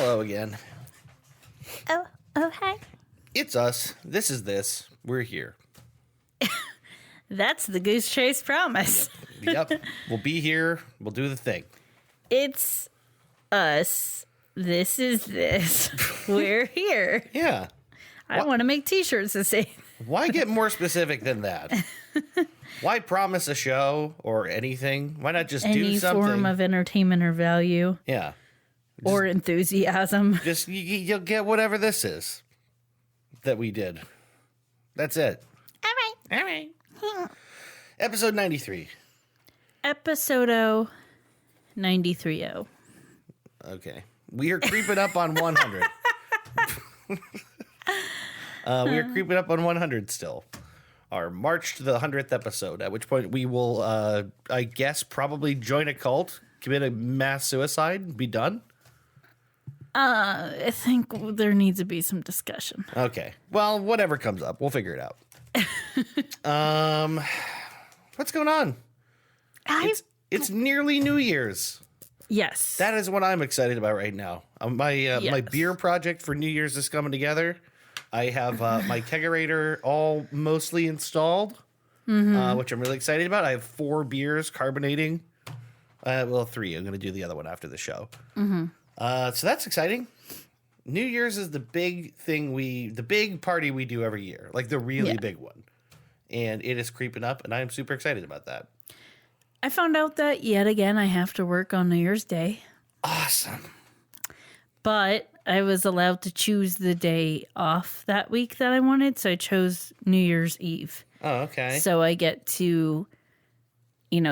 Hello again. Oh, hi. It's us. This is this. We're here. That's the Goose Chase promise. Yep. We'll be here. We'll do the thing. It's us. This is this. We're here. Yeah. I want to make t-shirts that say. Why get more specific than that? Why promise a show or anything? Why not just do Any something? form of entertainment or value. Yeah. Or enthusiasm. Just you'll get whatever this is that we did. That's it. All right. Episode 93. Episode 93. Okay. We are creeping up on 100. We are creeping up on 100 still. Our march to the 100th episode, at which point we will, I guess, probably join a cult, commit a mass suicide, be done. I think there needs to be some discussion. Okay. Well, whatever comes up, we'll figure it out. What's going on? It's nearly New Year's. Yes. That is what I'm excited about right now. My beer project for New Year's is coming together. I have my kegerator all mostly installed, which I'm really excited about. I have 4 beers carbonating. 3. I'm going to do the other one after the show. So that's exciting. New Year's is the big thing the big party we do every year, like the really big one. And it is creeping up, and I am super excited about that. I found out that yet again I have to work on New Year's Day. Awesome. But I was allowed to choose the day off that week that I wanted, so I chose New Year's Eve. Oh, okay. So I get to,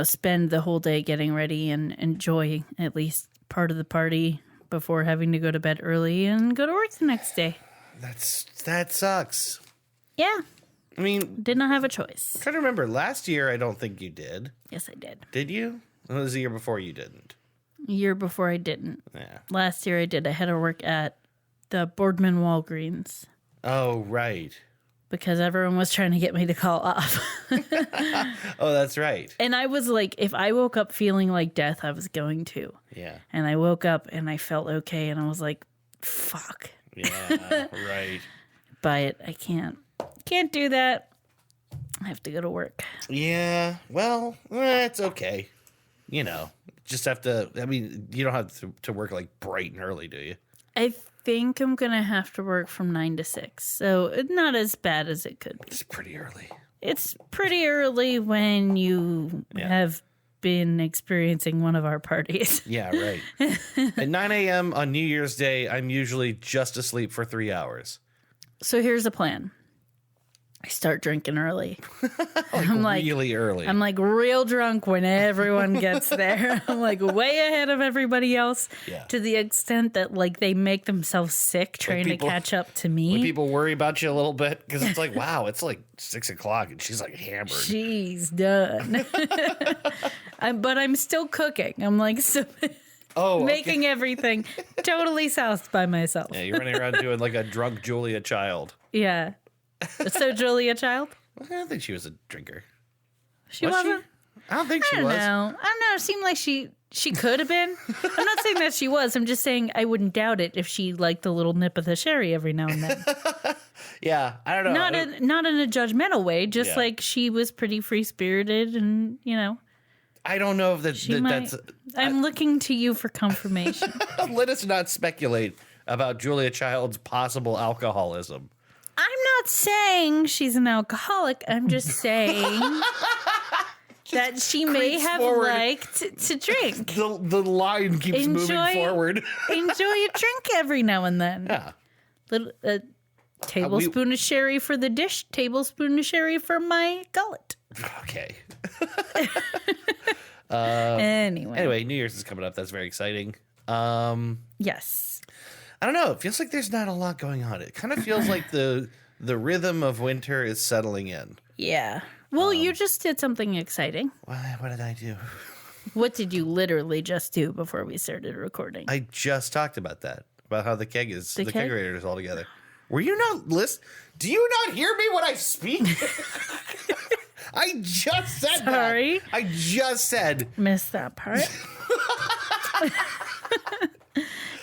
spend the whole day getting ready and enjoy at least part of the party before having to go to bed early and go to work the next day. That sucks. Yeah. I mean, did not have a choice. I'm trying to remember. Last year, I don't think you did. Yes, I did. Did you? It was the year before you didn't. Year before I didn't. Yeah. Last year I did. I had to work at the Boardman Walgreens. Oh, right. Because everyone was trying to get me to call off. Oh, that's right. And I was like, if I woke up feeling like death, I was going to. Yeah. And I woke up and I felt okay. And I was like, fuck. Yeah, right. But I can't do that. I have to go to work. Yeah. Well, it's okay. Just have to, you don't have to work like bright and early, do you? I think I'm going to have to work from 9 to 6. So it's not as bad as it could be. It's pretty early. It's pretty early when you have been experiencing one of our parties. Yeah, right. At 9 a.m. on New Year's Day, I'm usually just asleep for 3 hours. So here's the plan. I start drinking early. I'm really early. I'm like real drunk when everyone gets there. I'm like way ahead of everybody else to the extent that like they make themselves sick trying to catch up to me. When people worry about you a little bit because it's like, wow, it's like 6 o'clock and she's like hammered. She's done. But I'm still cooking. I'm like making everything totally soused by myself. Yeah, you're running around doing like a drunk Julia Child. Yeah. So Julia Child? I don't think she was a drinker. She wasn't? I don't think she was. I don't know. It seemed like she could have been. I'm not saying that she was. I'm just saying I wouldn't doubt it if she liked a little nip of the sherry every now and then. Yeah, I don't know. Not in a judgmental way. Just like she was pretty free-spirited and, I don't know if that's... I'm looking to you for confirmation. Let us not speculate about Julia Child's possible alcoholism. I'm not saying she's an alcoholic. I'm just saying that she may have liked to drink. The line keeps moving forward. Enjoy a drink every now and then. Yeah. A tablespoon of sherry for the dish, tablespoon of sherry for my gullet. Okay. Anyway, New Year's is coming up. That's very exciting. Yes. I don't know. It feels like there's not a lot going on. It kind of feels like the rhythm of winter is settling in. Yeah. Well, you just did something exciting. What did I do? What did you literally just do before we started recording? I just talked about that. About how the kegerator is all together. Were you not listening? Do you not hear me when I speak? I just said that. Sorry. I just said. Missed that part.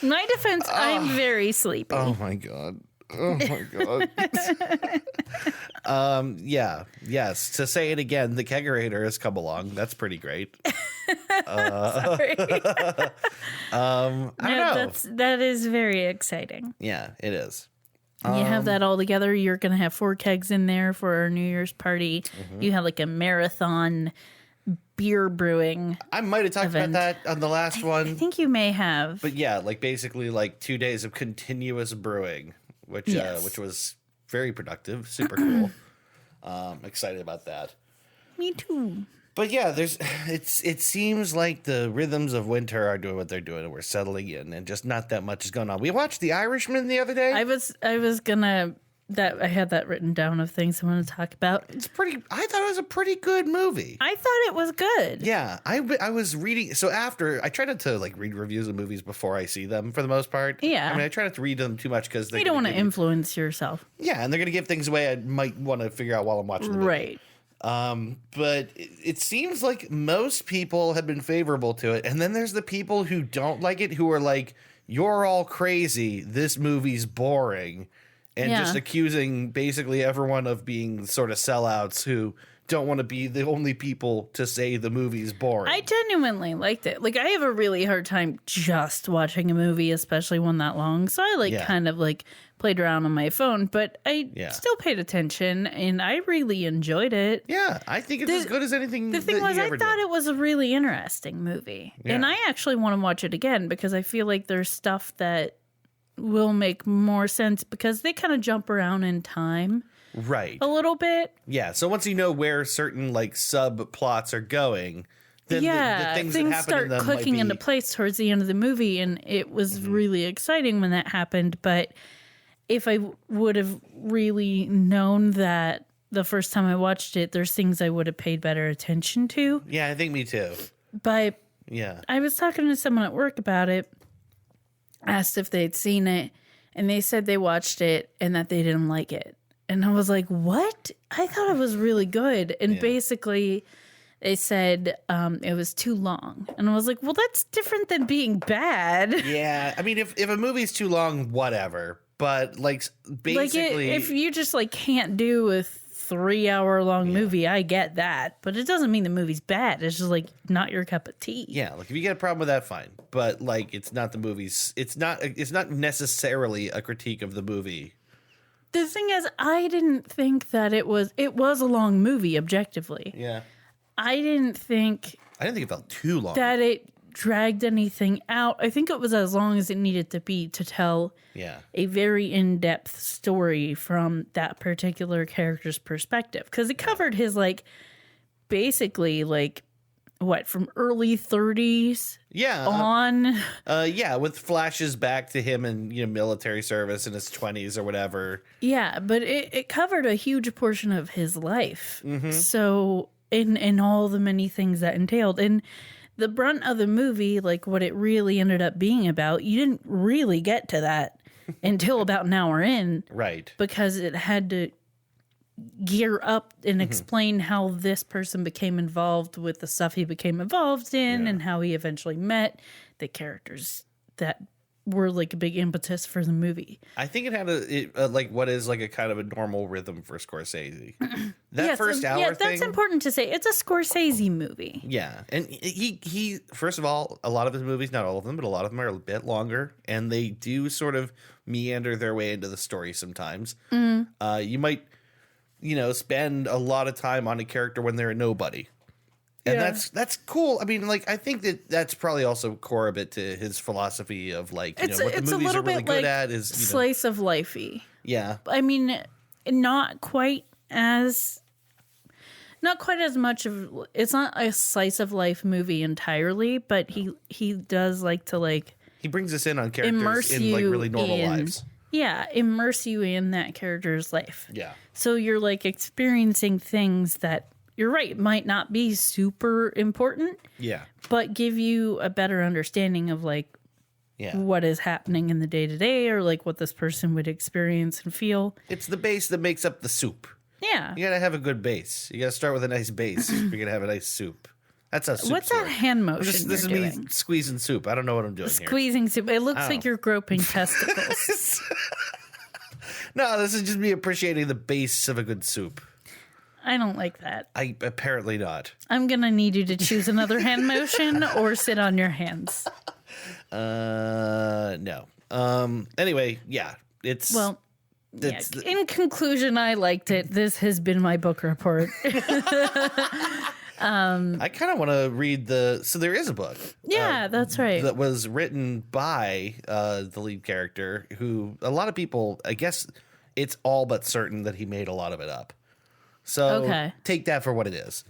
My defense, I'm very sleepy. Oh my god. Oh my god. Yes. To say it again, the kegerator has come along. That's pretty great. Sorry. I don't know. That is very exciting. Yeah, it is. You have that all together. You're going to have 4 kegs in there for our New Year's party. Mm-hmm. You have like a marathon beer brewing. I might have talked about that on the last one. I think you may have. But yeah, like basically like 2 days of continuous brewing, which was very productive, super cool. Excited about that. Me too. But yeah, it seems like the rhythms of winter are doing what they're doing, and we're settling in, and just not that much is going on. We watched The Irishman the other day. I was gonna I had that written down of things I want to talk about. I thought it was a pretty good movie. I thought it was good. Yeah, I was reading. So after I try not to like read reviews of movies before I see them for the most part. Yeah, I mean I try not to read them too much because you don't want to influence yourself. Yeah, and they're gonna give things away I might want to figure out while I'm watching the movie. Right. But it seems like most people have been favorable to it, and then there's the people who don't like it, who are like, "You're all crazy. This movie's boring." And just accusing basically everyone of being sort of sellouts who don't want to be the only people to say the movie's boring. I genuinely liked it. Like, I have a really hard time just watching a movie, especially one that long. So I kind of like played around on my phone, but I still paid attention and I really enjoyed it. Yeah, I think it's as good as anything. The thing was, I thought it was a really interesting movie. Yeah. And I actually want to watch it again because I feel like there's stuff that will make more sense because they kind of jump around in time. Right. A little bit. Yeah. So once you know where certain like subplots are going, then the things that happen start in them clicking into place towards the end of the movie. And it was really exciting when that happened. But if I would have really known that the first time I watched it, there's things I would have paid better attention to. Yeah, I think me too. But yeah, I was talking to someone at work about it, asked if they'd seen it, and they said they watched it and that they didn't like it. And I was like, what? I thought it was really good. And basically they said it was too long. And I was like, well, that's different than being bad. Yeah. I mean, if a movie's too long, whatever. But like basically, if you just like can't do a 3-hour-long movie, I get that. But it doesn't mean the movie's bad. It's just like not your cup of tea. Yeah. Like if you get a problem with that, fine. But like it's not the movie's. It's not necessarily a critique of the movie. The thing is, I didn't think that it was a long movie objectively. Yeah. I didn't think it felt too long. That it dragged anything out. I think it was as long as it needed to be to tell a very in-depth story from that particular character's perspective. Because it covered his like basically like from early 30s on with flashes back to him in military service in his 20s or whatever. But it covered a huge portion of his life. So in all the many things that entailed, and the brunt of the movie, like what it really ended up being about, you didn't really get to that until about an hour in, right? Because it had to gear up and explain how this person became involved with the stuff he became involved in and how he eventually met the characters that were like a big impetus for the movie. I think it had like what is like a kind of a normal rhythm for Scorsese. That first hour thing. That's important to say. It's a Scorsese movie. Yeah. And he first of all, a lot of his movies, not all of them, but a lot of them are a bit longer, and they do sort of meander their way into the story sometimes. You might spend a lot of time on a character when they're a nobody. And that's cool. I mean, like, I think that's probably also core a bit to his philosophy of like, what the movies are really good at is slice of life-y. Yeah. I mean, not quite as much of, it's not a slice of life movie entirely, but he does like to like, he brings us in on characters in like really normal lives. Yeah, immerse you in that character's life. Yeah. So you're like experiencing things that, you're right, might not be super important. Yeah. But give you a better understanding of like what is happening in the day-to-day, or like what this person would experience and feel. It's the base that makes up the soup. Yeah. You gotta have a good base. You gotta start with a nice base if you're gonna have a nice soup. That's a soup What's story. that hand motion This is you're me doing? squeezing soup. I don't know what I'm doing Squeezing soup. It looks like you're groping testicles. here. No, this is just me appreciating the base of a good soup. I don't like that. Apparently not. I'm going to need you to choose another hand motion or sit on your hands. No. Anyway, yeah. Well, in conclusion, I liked it. This has been my book report. I kind of want to read so there is a book. Yeah, that's right. That was written by the lead character, who a lot of people, I guess it's all but certain that he made a lot of it up. So take that for what it is.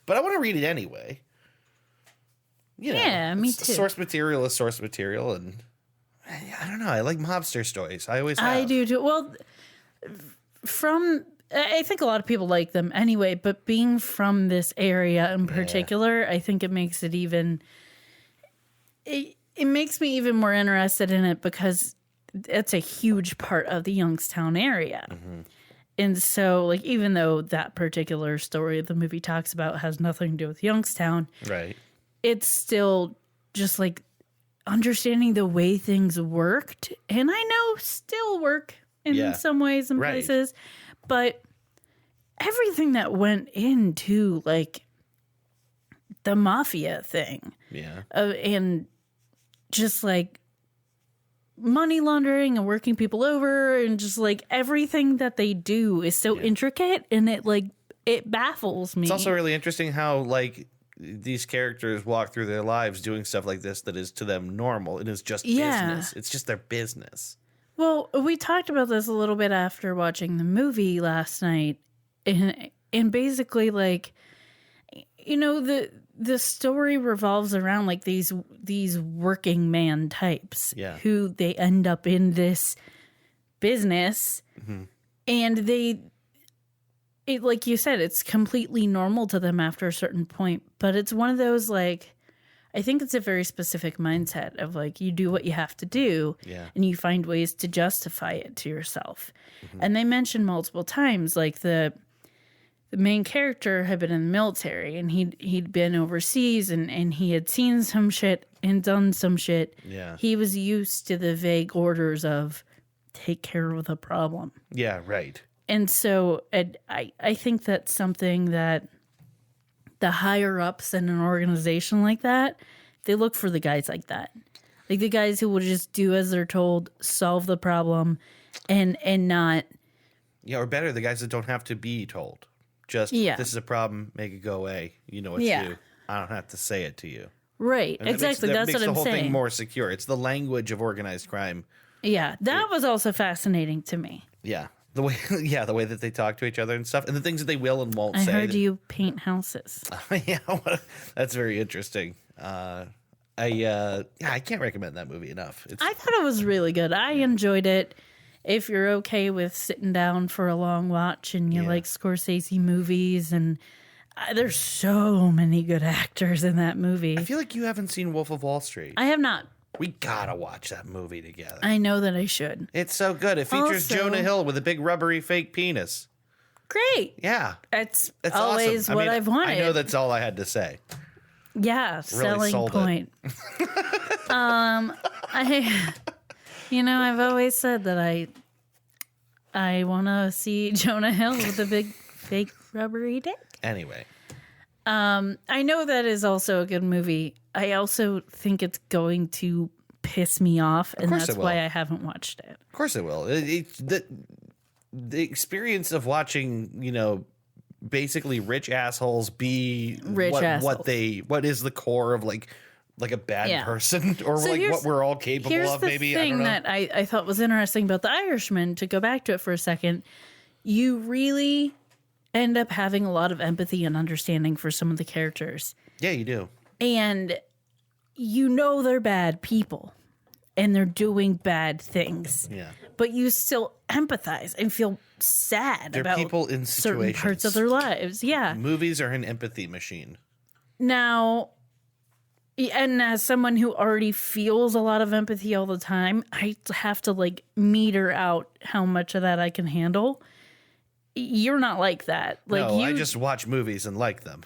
But I want to read it anyway. You know, yeah, me too. Source material is source material, and I don't know. I like mobster stories. I always have. I do too. Well, I think a lot of people like them anyway, but being from this area in particular, I think it makes it even. It makes me even more interested in it because it's a huge part of the Youngstown area. Mm-hmm. And so, like, even though that particular story the movie talks about has nothing to do with Youngstown, right? It's still just like understanding the way things worked, and I know still work in some ways and places, but everything that went into like the mafia thing, and just like money laundering and working people over, and just like everything that they do is so intricate, and it baffles me. It's also really interesting how like these characters walk through their lives doing stuff like this that is to them normal. It is just business. It's just their business. Well, we talked about this a little bit after watching the movie last night, and basically, like, you know, the story revolves around like these working man types who they end up in this business, and like you said, it's completely normal to them after a certain point, but it's one of those, like, I think it's a very specific mindset of like, you do what you have to do and you find ways to justify it to yourself. And they mentioned multiple times, like the main character had been in the military, and he'd been overseas, and he had seen some shit and done some shit. Yeah. He was used to the vague orders of take care of the problem. Yeah, right. And so I think that's something that the higher ups in an organization like that, they look for the guys like that. Like the guys who will just do as they're told, solve the problem, and not... Yeah, or better, the guys that don't have to be told. Just, this is a problem, make it go away. You know what to do. I don't have to say it to you. Right, exactly. That's what I'm saying. That makes the whole thing more secure. It's the language of organized crime. Yeah, that was also fascinating to me. Yeah. The way that they talk to each other and stuff, and the things that they will and won't say. I heard you paint houses. That's very interesting. I can't recommend that movie enough. I thought it was really good. I enjoyed it. If you're okay with sitting down for a long watch and you like Scorsese movies, and there's so many good actors in that movie. I feel like you haven't seen Wolf of Wall Street. I have not. We gotta watch that movie together. I know that I should. It's so good. It features Jonah Hill with a big rubbery fake penis. Great. Yeah. That's always awesome. what I've wanted. I know that's all I had to say. Yeah, really selling point. I've always said that I want to see Jonah Hill with a big fake rubbery dick. Anyway. I know that is also a good movie. I also think it's going to piss me off, and that's why I haven't watched it. Of course it will. The experience of watching, basically rich assholes be what is the core of like a bad person, or so like what we're all capable of. Maybe I don't know. That I thought was interesting about The Irishman, to go back to it for a second, you really end up having a lot of empathy and understanding for some of the characters. Yeah, you do. And they're bad people and they're doing bad things. Yeah. But you still empathize and feel sad about people in certain parts of their lives. Yeah. Movies are an empathy machine. Now, and as someone who already feels a lot of empathy all the time, I have to like meter out how much of that I can handle. You're not like that. Like I just watch movies and like them.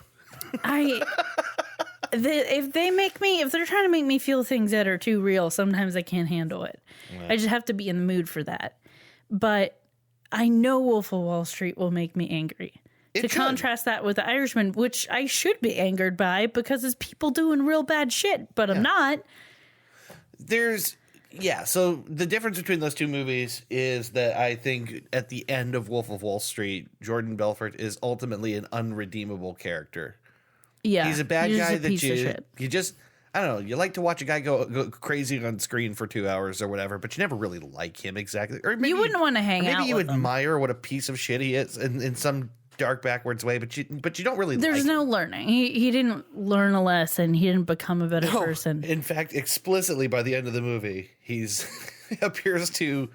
if they're trying to make me feel things that are too real, sometimes I can't handle it. Yeah. I just have to be in the mood for that. But I know Wolf of Wall Street will make me angry. Contrast that with The Irishman, which I should be angered by because it's people doing real bad shit, but I'm not. So the difference between those two movies is that I think at the end of Wolf of Wall Street, Jordan Belfort is ultimately an unredeemable character. Yeah. He's a bad guy that you just, I don't know, you like to watch a guy go crazy on screen for 2 hours or whatever, but you never really like him exactly. Or maybe you wouldn't want to hang out with him. Maybe you admire what a piece of shit he is in some dark backwards way, but you don't really There's no learning. He didn't learn a lesson. He didn't become a better person. In fact, explicitly by the end of the movie, he appears to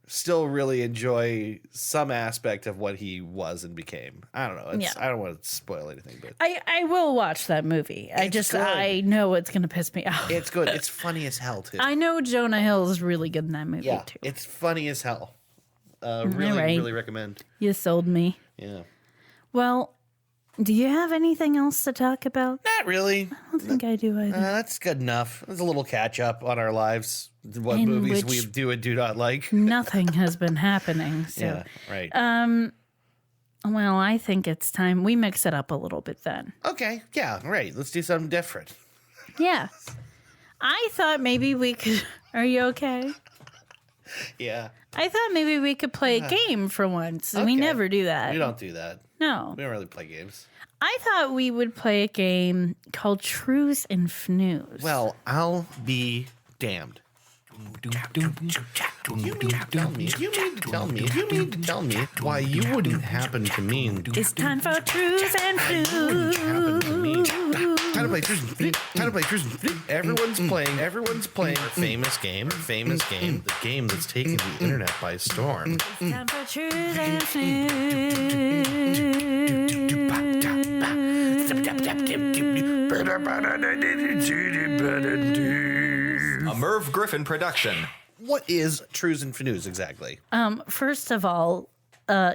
still really enjoy some aspect of what he was and became. I don't know. I don't want to spoil anything, but I will watch that movie. I know it's going to piss me off. It's good. It's funny as hell too. I know Jonah Hill is really good in that movie too. It's funny as hell. Really recommend. You sold me. Yeah. Well, do you have anything else to talk about? Not really. I don't think I do either. That's good enough. There's a little catch up on our lives. What movies we do and do not like. Nothing has been happening. So. Yeah, right. Well, I think it's time we mix it up a little bit then. Okay. Yeah, right. Let's do something different. Yeah. I thought maybe we could... Are you okay? Yeah. I thought maybe we could play a game for once. Okay. We never do that. We don't do that. No. We don't really play games. I thought we would play a game called Trues and Fnews. Well, I'll be damned. You mean to tell me why you wouldn't happen to mean... It's time for Trues and Fnews. Time to play Trues and Fnews. Everyone's playing a famous game, the game that's taken the internet by storm. It's time for Trues and Fnews. A Merv Griffin production. What is Trues and Fnews exactly? First of all,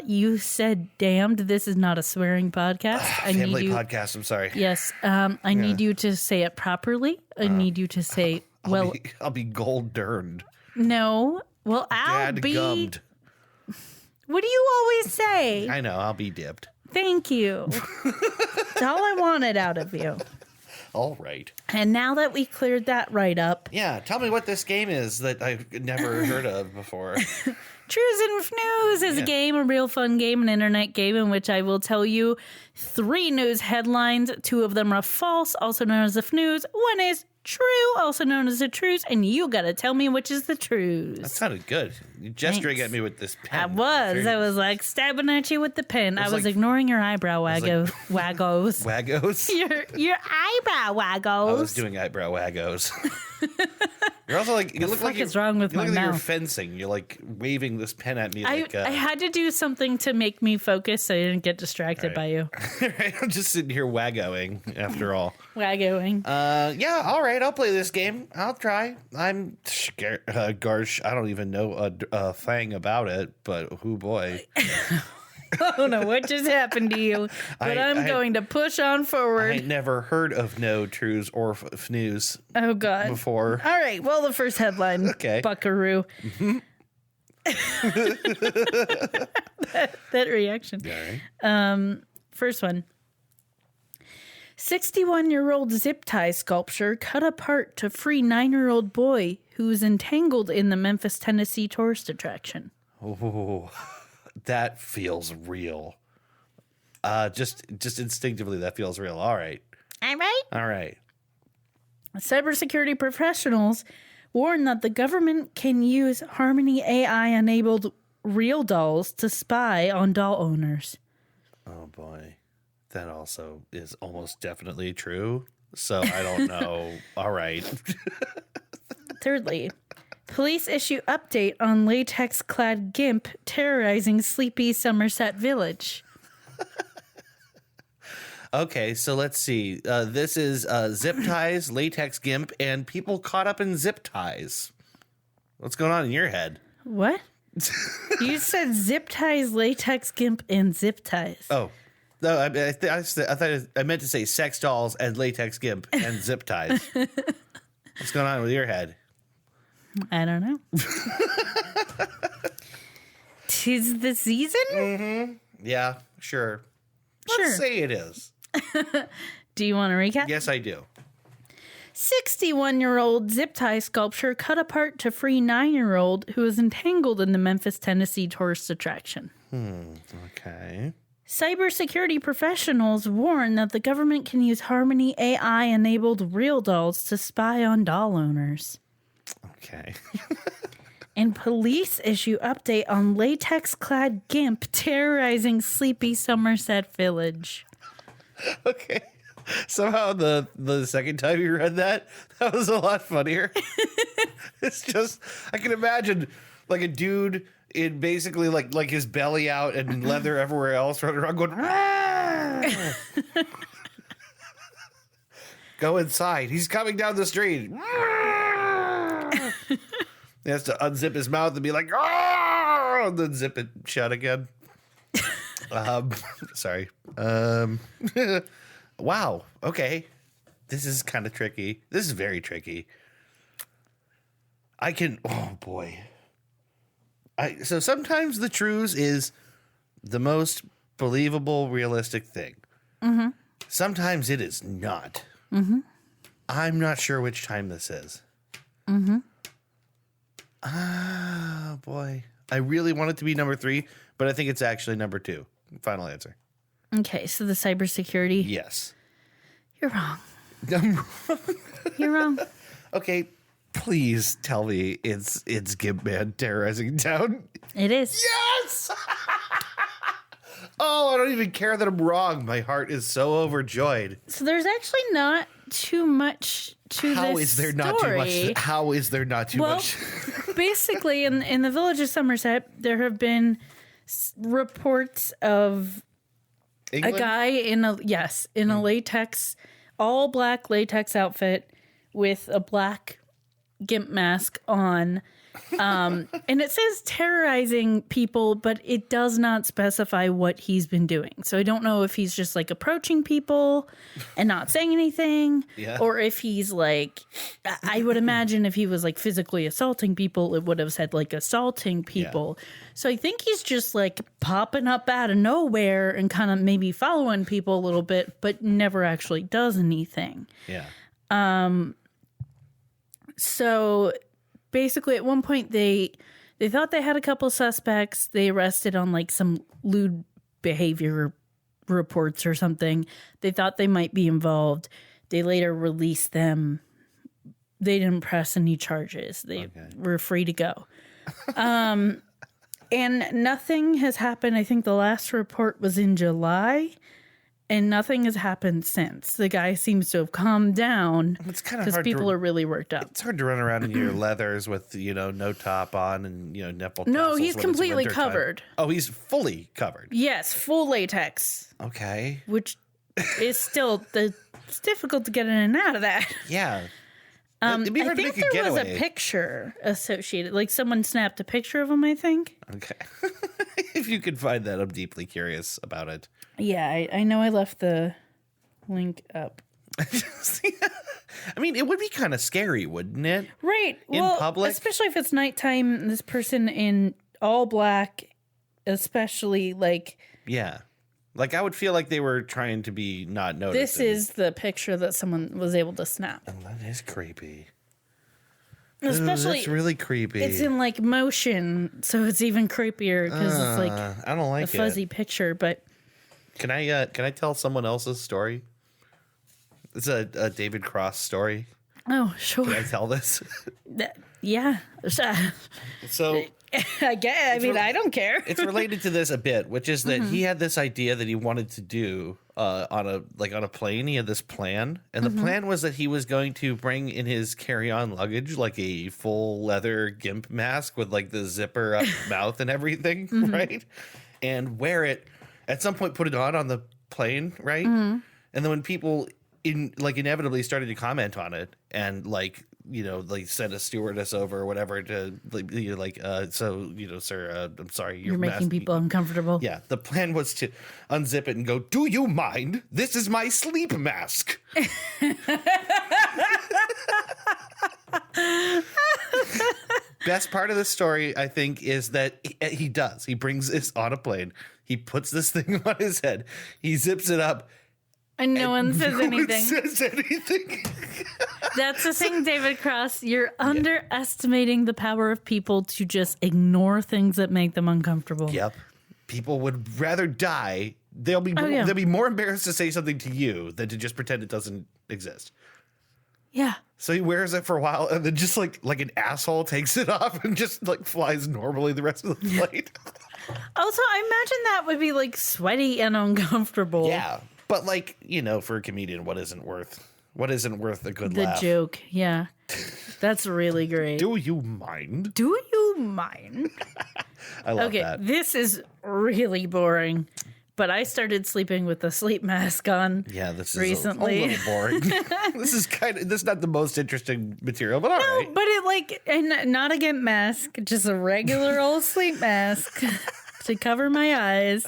you said damned. This is not a swearing podcast. Family podcast, I'm sorry. Yes. I need you to say it properly. I need you to say, I'll be gold durned. No. Well, I'll be... Gummed. What do you always say? I know, I'll be dipped. Thank you. That's all I wanted out of you. All right. And now that we cleared that right up. Yeah, tell me what this game is that I've never heard of before. Trues and Fnews is a game, a real fun game, an internet game in which I will tell you 3 news headlines. 2 of them are false, also known as the Fnews. 1 is true, also known as the Trues, and you got to tell me which is the Trues. That sounded good. You gesturing at me with this pen. I was like stabbing at you with the pen. I was ignoring your eyebrow waggos. Waggos? Your eyebrow waggos. I was doing eyebrow waggos. You're also like, you look like is wrong with my mouth? You're fencing. You're like waving this pen at me. I had to do something to make me focus so I didn't get distracted by you. I'm just sitting here waggoing after all. Waggoing. Yeah, all right. I'll play this game. I'll try. I'm scared. Gosh, I don't even know a thing about it, but oh boy. I don't know what just happened to you, but I'm going to push on forward. I never heard of no Trues or Fnews. Oh, God. Before. All right. Well, the first headline. Okay. Buckaroo. Mm-hmm. that reaction. All right. First one. 61-year-old zip tie sculpture cut apart to free 9-year-old boy who was entangled in the Memphis, Tennessee tourist attraction. Oh. That feels real. Just instinctively, that feels real. All right. All right. All right. Cybersecurity professionals warn that the government can use Harmony AI-enabled real dolls to spy on doll owners. Oh, boy. That also is almost definitely true. So I don't know. All right. Thirdly, police issue update on latex-clad gimp terrorizing sleepy Somerset Village. Okay, so let's see. This is zip ties, latex gimp, and people caught up in zip ties. What's going on in your head? What? You said zip ties, latex gimp, and zip ties. Oh, No, I thought I meant to say sex dolls and latex gimp and zip ties. What's going on with your head? I don't know. 'Tis the season? Mm-hmm. Yeah, sure. Let's say it is. Do you want to recap? Yes, I do. 61-year-old zip tie sculpture cut apart to free 9-year-old who was entangled in the Memphis, Tennessee tourist attraction. Okay. Cybersecurity professionals warn that the government can use Harmony AI-enabled real dolls to spy on doll owners. Okay. And police issue update on latex-clad gimp terrorizing sleepy Somerset Village. Okay. Somehow the second time you read that was a lot funnier. It's just, I can imagine like a dude in basically like his belly out and leather everywhere else running around going, "Rah!" Go inside. He's coming down the street. He has to unzip his mouth and be like, "Ah!" and then zip it shut again. Sorry. Wow. Okay. This is kind of tricky. This is very tricky. Oh boy. So sometimes the truth is the most believable, realistic thing. Mm-hmm. Sometimes it is not. Mm-hmm. I'm not sure which time this is. Mm-hmm. Ah, boy. I really want it to be number 3, but I think it's actually number 2. Final answer. Okay, so the cybersecurity. Yes. You're wrong. You're wrong. Okay, please tell me it's Gimp Man terrorizing town. It is. Yes! Oh, I don't even care that I'm wrong. My heart is so overjoyed. So there's actually not too much to How this is there story. not too much? How is there not too much? Basically, in the village of Somerset, there have been reports of England? a guy in a latex, all black latex outfit with a black gimp mask on. And it says terrorizing people, but it does not specify what he's been doing. So I don't know if he's just like approaching people and not saying anything, or if he's like, I would imagine if he was like physically assaulting people, it would have said like assaulting people. Yeah. So I think he's just like popping up out of nowhere and kind of maybe following people a little bit, but never actually does anything. Yeah. So basically, at one point, they thought they had a couple suspects. They arrested on like some lewd behavior reports or something. They thought they might be involved. They later released them. They didn't press any charges. They were free to go. And nothing has happened. I think the last report was in July. And nothing has happened since. The guy seems to have calmed down. It's kind of because hard people are really worked up. It's hard to run around in your leathers with, no top on and, nipple No, tassels he's when completely it's wintertime. covered. Oh, he's fully covered. Yes, full latex. Okay. Which is still, it's difficult to get in and out of that. Yeah. I think there was a picture associated. Like someone snapped a picture of him, I think. Okay. If you could find that, I'm deeply curious about it. Yeah, I know I left the link up. I mean, it would be kind of scary, wouldn't it? Right. In public? Especially if it's nighttime, this person in all black, especially like... Yeah. Like, I would feel like they were trying to be not noticed. This is the picture that someone was able to snap. Oh, that is creepy. Especially, that's really creepy. It's in like motion, so it's even creepier because it's like I don't like a fuzzy picture. But can I tell someone else's story? It's a David Cross story. Oh, sure. Can I tell this? Yeah. So I guess. I mean, I don't care. It's related to this a bit, which is that he had this idea that he wanted to do on a plane. He had this plan, and the plan was that he was going to bring in his carry-on luggage like a full leather gimp mask with like the zipper up mouth and everything, right? And wear it at some point, put it on the plane, right? And then when people inevitably started to comment on it and like like send a stewardess over or whatever to sir, I'm sorry, You're making people uncomfortable. Yeah, the plan was to unzip it and go, do you mind? This is my sleep mask. Best part of the story, I think, is that he does. He brings this on a plane. He puts this thing on his head. He zips it up. And no one says anything. Says anything. That's the thing, David Cross. You're underestimating the power of people to just ignore things that make them uncomfortable. Yep. People would rather die. They'll be more embarrassed to say something to you than to just pretend it doesn't exist. Yeah. So he wears it for a while and then just like an asshole takes it off and just like flies normally the rest of the flight. Also, I imagine that would be like sweaty and uncomfortable. Yeah. But like, for a comedian, what isn't worth a good the laugh? joke. Yeah. That's really great. Do you mind? Do you mind? I love that. Okay, this is really boring. But I started sleeping with the sleep mask on. Yeah, this is recently. a little boring. This is not the most interesting material, but all right. But and not a gimp mask, just a regular old sleep mask to cover my eyes.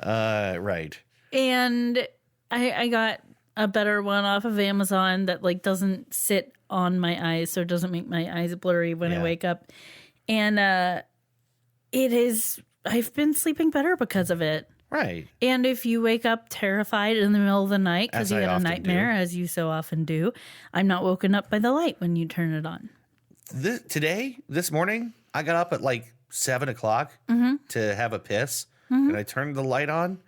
Right. And I got a better one off of Amazon that like doesn't sit on my eyes, so it doesn't make my eyes blurry when I wake up. And I've been sleeping better because of it. Right. And if you wake up terrified in the middle of the night because you had a nightmare, as you so often do, I'm not woken up by the light when you turn it on. This morning, I got up at like 7 o'clock to have a piss, and I turned the light on,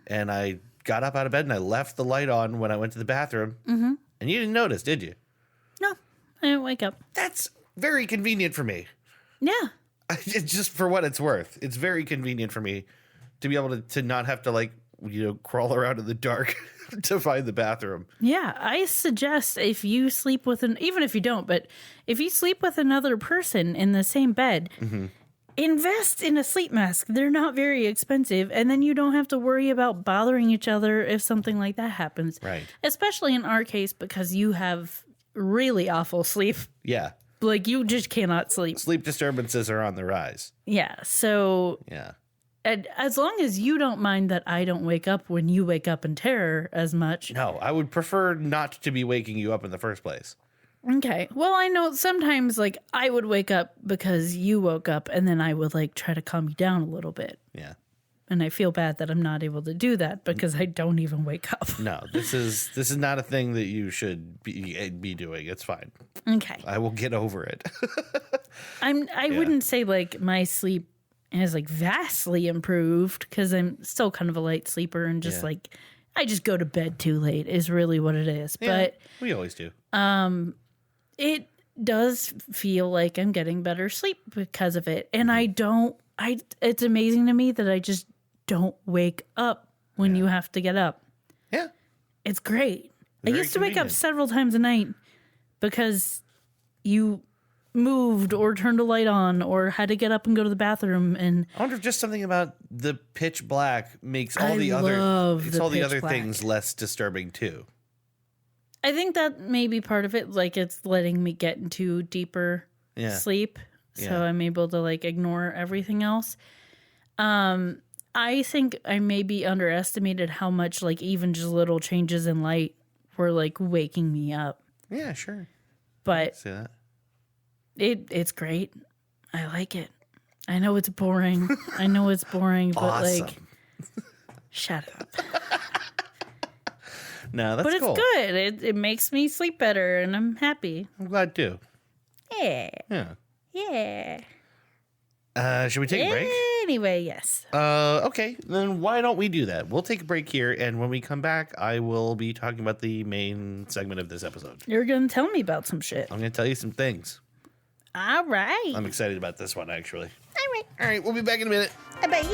and I got up out of bed, and I left the light on when I went to the bathroom, and you didn't notice, did you? No, I didn't wake up. That's very convenient for me. Yeah. Just for what it's worth. It's very convenient for me to be able to not have to crawl around in the dark to find the bathroom. Yeah, I suggest if you sleep with even if you don't, but if you sleep with another person in the same bed, invest in a sleep mask. They're not very expensive, and then you don't have to worry about bothering each other if something like that happens. Right. Especially in our case because you have really awful sleep. Yeah. Like you just cannot sleep. Sleep disturbances are on the rise. Yeah, so yeah. And as long as you don't mind that I don't wake up when you wake up in terror as much. No, I would prefer not to be waking you up in the first place. Okay. Well, I know sometimes I would wake up because you woke up and then I would try to calm you down a little bit. Yeah. And I feel bad that I'm not able to do that because I don't even wake up. No, this is not a thing that you should be doing. It's fine. Okay. I will get over it. I wouldn't say my sleep has vastly improved because I'm still kind of a light sleeper and just I just go to bed too late is really what it is. Yeah, but we always do. It does feel like I'm getting better sleep because of it. And it's amazing to me that I just don't wake up when you have to get up. Yeah. It's great. Very I used to wake up convenient. several times a night because you moved or turned a light on or had to get up and go to the bathroom. And I wonder if just something about the pitch black makes all I the love other the pitch other black. things less disturbing too. I think that may be part of it. It's letting me get into deeper sleep. So Yeah. I'm able to ignore everything else. I think I maybe underestimated how much even just little changes in light were waking me up. Yeah, sure. But See that? it's great. I like it. I know it's boring. But Awesome. shut up. No, that's But it's cool. good. It makes me sleep better and I'm happy. I'm glad too. Yeah. Yeah. Yeah. Should we take a break? Anyway, yes. Okay, then why don't we do that? We'll take a break here, and when we come back, I will be talking about the main segment of this episode. You're going to tell me about some shit. I'm going to tell you some things. All right. I'm excited about this one, actually. All right. All right, we'll be back in a minute. Bye.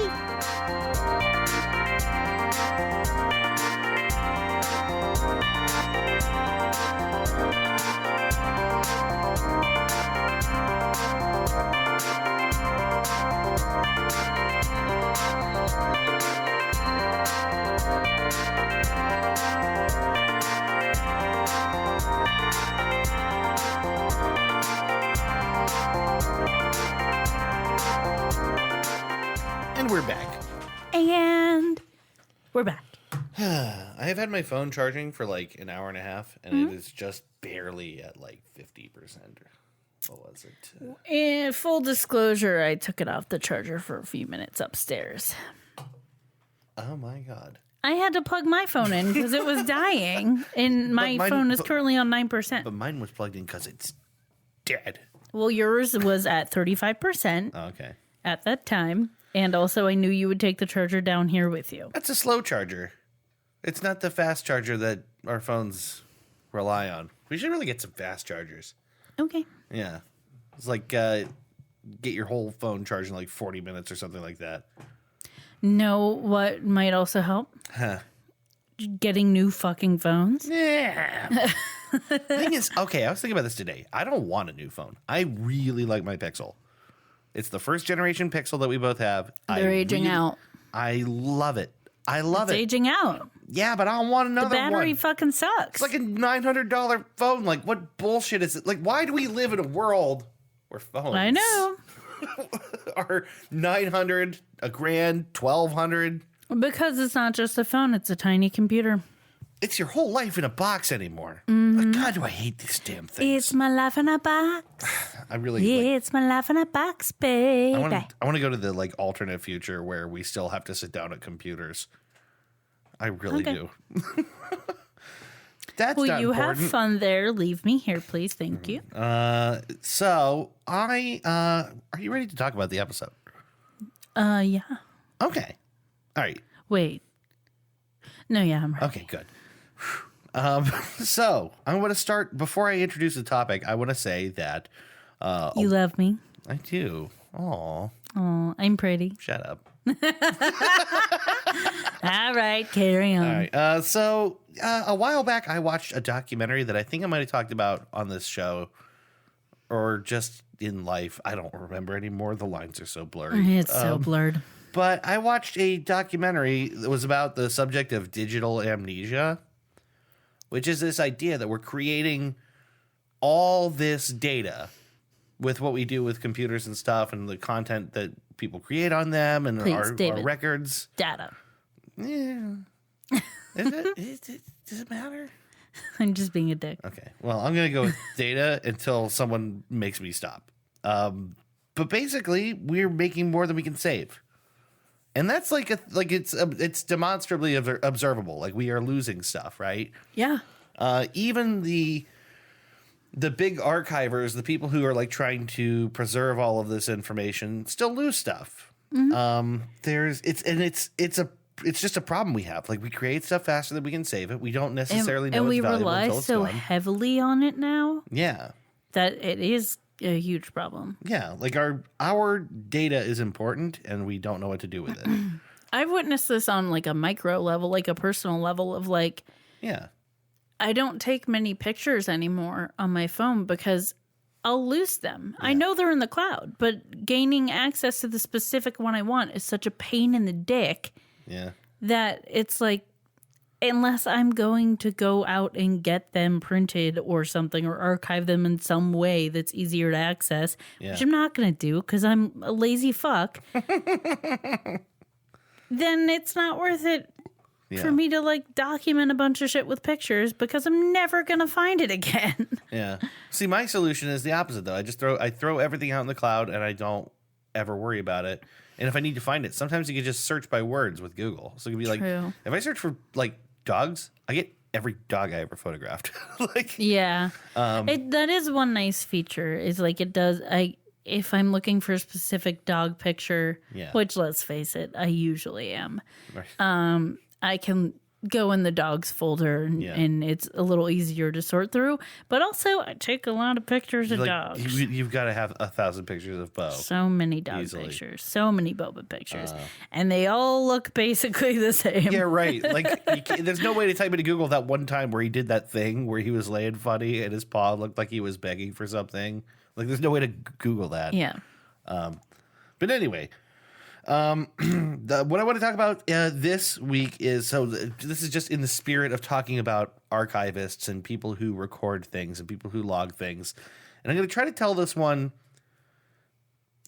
And we're back. I have had my phone charging for like an hour and a half, and it is just barely at like 50%. What was it? In full disclosure, I took it off the charger for a few minutes upstairs. Oh my God. I had to plug my phone in because it was dying, and my phone is currently on 9%. But mine was plugged in because it's dead. Well, yours was at 35% Okay. at that time, and also I knew you would take the charger down here with you. That's a slow charger. It's not the fast charger that our phones rely on. We should really get some fast chargers. Okay. Yeah. It's like get your whole phone charged in like 40 minutes or something like that. Know what might also help? Huh. Getting new fucking phones. Yeah. Thing is, okay, I was thinking about this today. I don't want a new phone. I really like my Pixel. It's the first generation Pixel that we both have. They're aging out. I love it. I love It's it. aging out. Yeah, but I don't want another The battery one. fucking sucks. It's like a $900 phone. Like, what bullshit is it? Like, why do we live in a world where phones I know. are $900, $1,000, $1,200? Because it's not just a phone, it's a tiny computer. It's your whole life in a box anymore. Like, God, do I hate these damn things. It's my life in a box. I really like, It's my life in a box, baby. I want to go to the like alternate future where we still have to sit down at computers. I really do. That's Well, not you important. have fun there. Leave me here, please. Thank you. So are you ready to talk about the episode? Yeah. Okay. All right. Wait. No, yeah, I'm ready. Okay, good. So I'm going to start before I introduce the topic. I want to say that You love me. I do. Oh, Oh, I'm pretty. shut up. All right, carry on. All right. So a while back, I watched a documentary that I think I might have talked about on this show or just in life. I don't remember anymore. The lines are so blurry. It's so blurred. But I watched a documentary that was about the subject of digital amnesia, which is this idea that we're creating all this data with what we do with computers and stuff and the content that people create on them and Please, our David. records. Data. Yeah. Does it matter? I'm just being a dick. Okay. Well, I'm going to go with data until someone makes me stop. But basically, we're making more than we can save. And that's it's demonstrably observable. Like we are losing stuff, right? Yeah. Even the big archivers, the people who are like trying to preserve all of this information, still lose stuff. Mm-hmm. It's just a problem we have. Like we create stuff faster than we can save it. We don't necessarily know and it's we valuable rely until it's so gone. heavily on it now Yeah. that it is a huge problem. Yeah. Like our data is important and we don't know what to do with it. I've witnessed this on like a micro level, like a personal level of like, Yeah. I don't take many pictures anymore on my phone because I'll lose them. I know they're in the cloud, but gaining access to the specific one I want is such a pain in the dick Yeah. that it's like, unless I'm going to go out and get them printed or something or archive them in some way that's easier to access, which I'm not going to do because I'm a lazy fuck, then it's not worth it for me to like document a bunch of shit with pictures because I'm never going to find it again. Yeah. See, my solution is the opposite though. I throw everything out in the cloud and I don't ever worry about it. And if I need to find it, sometimes you can just search by words with Google. So it could be like, True. if I search for like dogs, I get every dog I ever photographed. Like, Yeah. That is one nice feature is like it does. If I'm looking for a specific dog picture, which let's face it, I usually am. right. I can go in the dogs folder and it's a little easier to sort through. But also, I take a lot of pictures of Like, dogs. you've got to have 1,000 pictures of Bo. So many dog Easily. pictures, so many boba pictures, and they all look basically the same. Yeah, right. Like, there's no way to type into Google that one time where he did that thing where he was laying funny and his paw looked like he was begging for something. Like, there's no way to Google that. Yeah. But anyway, what I want to talk about this week is, this is just in the spirit of talking about archivists and people who record things and people who log things. And I'm going to try to tell this one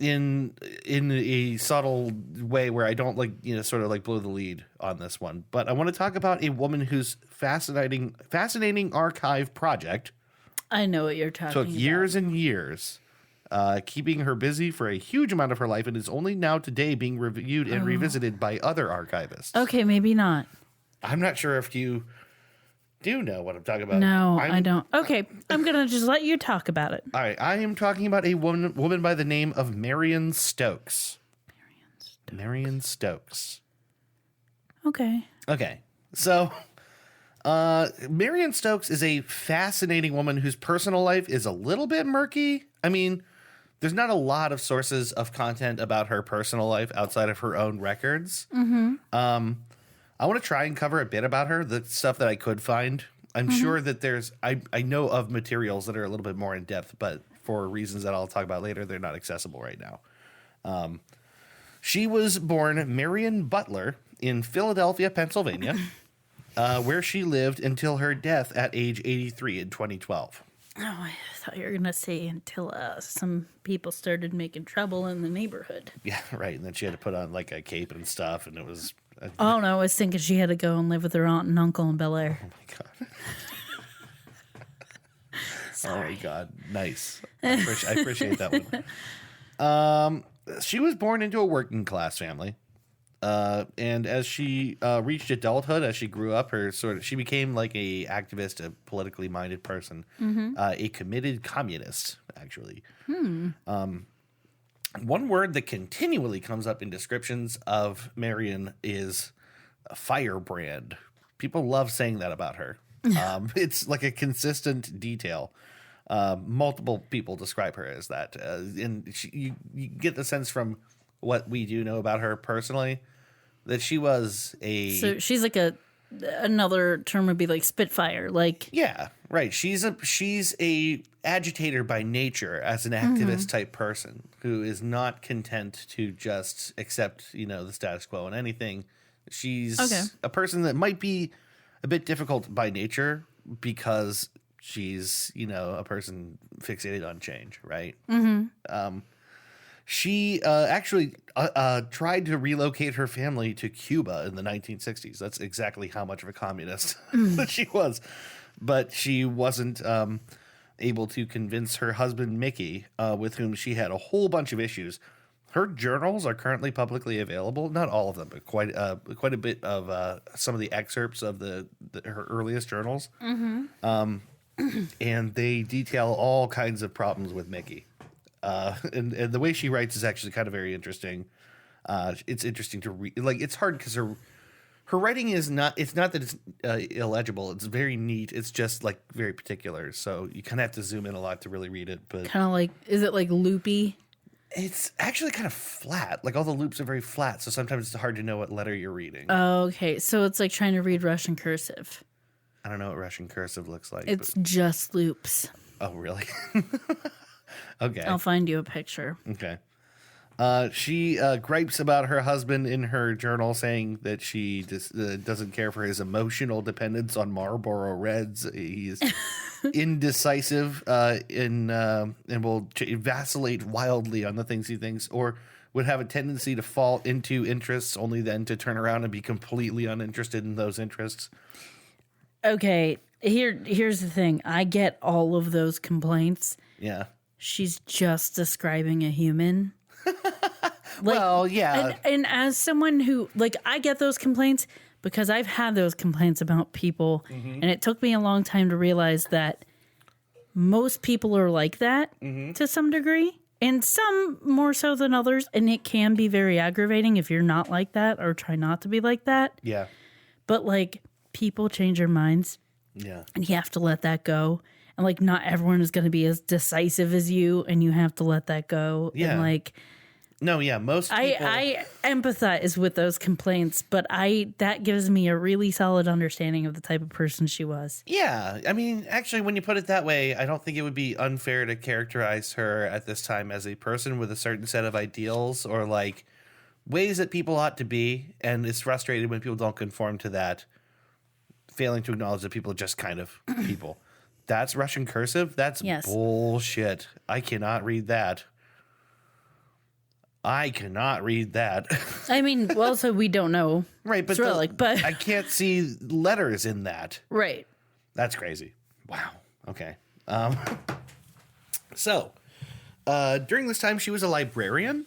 in a subtle way where I don't sort of blow the lead on this one. But I want to talk about a woman whose fascinating archive project. I know what you're talking about. Took years and years, keeping her busy for a huge amount of her life, and is only now today being reviewed and revisited by other archivists. Okay, maybe not. I'm not sure if you do know what I'm talking about. No, I don't. Okay, I'm going to just let you talk about it. All right, I am talking about a woman by the name of Marion Stokes. Marion Stokes. Okay. So, Marion Stokes is a fascinating woman whose personal life is a little bit murky. I mean, there's not a lot of sources of content about her personal life outside of her own records. Mm-hmm. I want to try and cover a bit about her, the stuff that I could find. I'm sure that I know of materials that are a little bit more in depth, but for reasons that I'll talk about later, they're not accessible right now. She was born Marion Butler in Philadelphia, Pennsylvania, where she lived until her death at age 83 in 2012. Oh, I thought you were going to say until some people started making trouble in the neighborhood. Yeah, right. And then she had to put on a cape and stuff, and it was... Oh, no, I was thinking she had to go and live with her aunt and uncle in Bel Air. Oh, my God. Oh, my God. Nice. I appreciate that one. She was born into a working-class family. And as she reached adulthood, as she grew up, she became a activist, a politically minded person, a committed communist, actually. One word that continually comes up in descriptions of Marion is firebrand. People love saying that about her. It's like a consistent detail. Multiple people describe her as that. And you get the sense from what we do know about her personally that she was So she's another term would be Spitfire. Yeah, right. She's a agitator by nature, as an activist type person who is not content to just accept, the status quo and anything. She's a person that might be a bit difficult by nature because she's, a person fixated on change, right? She actually tried to relocate her family to Cuba in the 1960s. That's exactly how much of a communist that she was. But she wasn't able to convince her husband, Mickey, with whom she had a whole bunch of issues. Her journals are currently publicly available. Not all of them, but quite a bit of some of the excerpts of her earliest journals. And they detail all kinds of problems with Mickey. And the way she writes is actually kind of very interesting. It's interesting to read. It's hard because her writing is not. It's not that it's illegible. It's very neat. It's just very particular. So you kind of have to zoom in a lot to really read it. But kind of is it loopy? It's actually kind of flat. All the loops are very flat. So sometimes it's hard to know what letter you're reading. Oh, okay. So it's like trying to read Russian cursive. I don't know what Russian cursive looks like. It's just loops. Oh, really? Okay. I'll find you a picture. Okay. She gripes about her husband in her journal, saying that she just doesn't care for his emotional dependence on Marlboro Reds. He's indecisive and will vacillate wildly on the things he thinks, or would have a tendency to fall into interests only then to turn around and be completely uninterested in those interests. Okay, here's the thing. I get all of those complaints. Yeah. She's just describing a human. Well, yeah. And as someone who, I get those complaints because I've had those complaints about people. And it took me a long time to realize that most people are like that to some degree. And some more so than others. And it can be very aggravating if you're not like that or try not to be like that. Yeah. But, people change their minds. Yeah. And you have to let that go. And, not everyone is going to be as decisive as you, and you have to let that go. Yeah. And, no, yeah, most people... I empathize with those complaints, but that gives me a really solid understanding of the type of person she was. Yeah. I mean, actually, when you put it that way, I don't think it would be unfair to characterize her at this time as a person with a certain set of ideals or, ways that people ought to be, and is frustrated when people don't conform to that, failing to acknowledge that people are just kind of people. That's Russian cursive? That's bullshit. I cannot read that. I cannot read that. I mean, well, so we don't know. Right, but, but I can't see letters in that. Right. That's crazy. Wow. Okay. So, during this time, she was a librarian.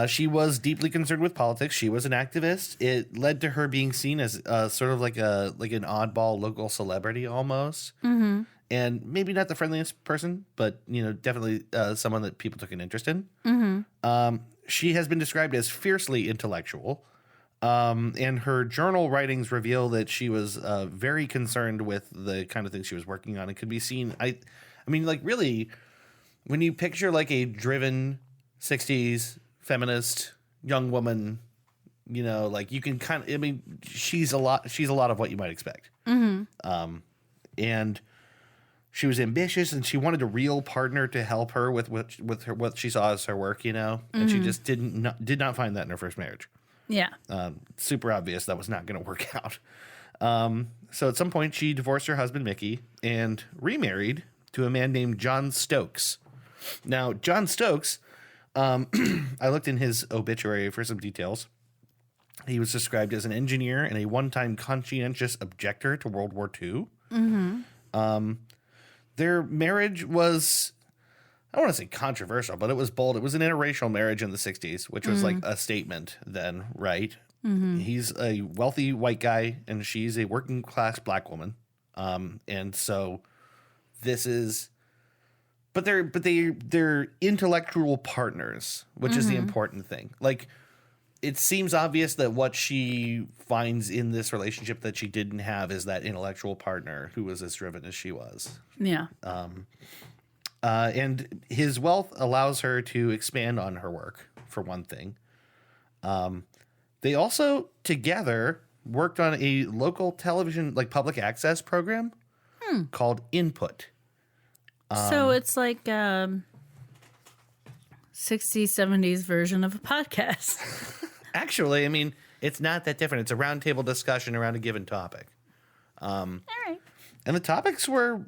She was deeply concerned with politics. She was an activist. It led to her being seen as sort of like an oddball local celebrity almost. Mm-hmm. And maybe not the friendliest person, but definitely someone that people took an interest in. Mm-hmm. She has been described as fiercely intellectual. And her journal writings reveal that she was very concerned with the kind of things she was working on. It could be seen. I mean, like, really, when you picture like a driven 60s feminist young woman, like you can kind of, I mean, she's a lot of what you might expect. Mm-hmm. And she was ambitious and she wanted a real partner to help her with what she saw as her work, and she just did not find that in her first marriage. Yeah. Super obvious that was not going to work out. So at some point she divorced her husband, Mickey, and remarried to a man named John Stokes. Now, John Stokes, I looked in his obituary for some details. He was described as an engineer and a one-time conscientious objector to World War II. Mm-hmm. Their marriage was, I don't want to say controversial, but it was bold. It was an interracial marriage in the 60s, which was like a statement then, right? Mm-hmm. He's a wealthy white guy and she's a working class black woman. And so this is, but they're intellectual partners, which is the important thing. Like, it seems obvious that what she finds in this relationship that she didn't have is that intellectual partner who was as driven as she was. Yeah. And his wealth allows her to expand on her work, for one thing. They also, together, worked on a local television, like public access program called Input. So it's like 60s, 70s version of a podcast. Actually, I mean, it's not that different. It's a roundtable discussion around a given topic. All right. And the topics were,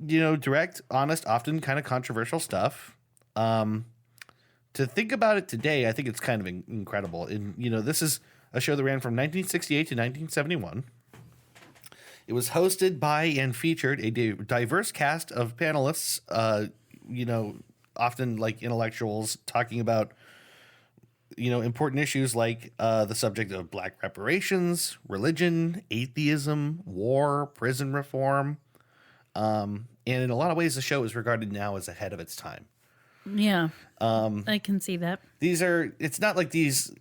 direct, honest, often kind of controversial stuff. To think about it today, I think it's kind of incredible. And, this is a show that ran from 1968 to 1971. It was hosted by and featured a diverse cast of panelists, often like intellectuals talking about, important issues like the subject of black reparations, religion, atheism, war, prison reform. And in a lot of ways, the show is regarded now as ahead of its time. Yeah. I can see that. It's not like these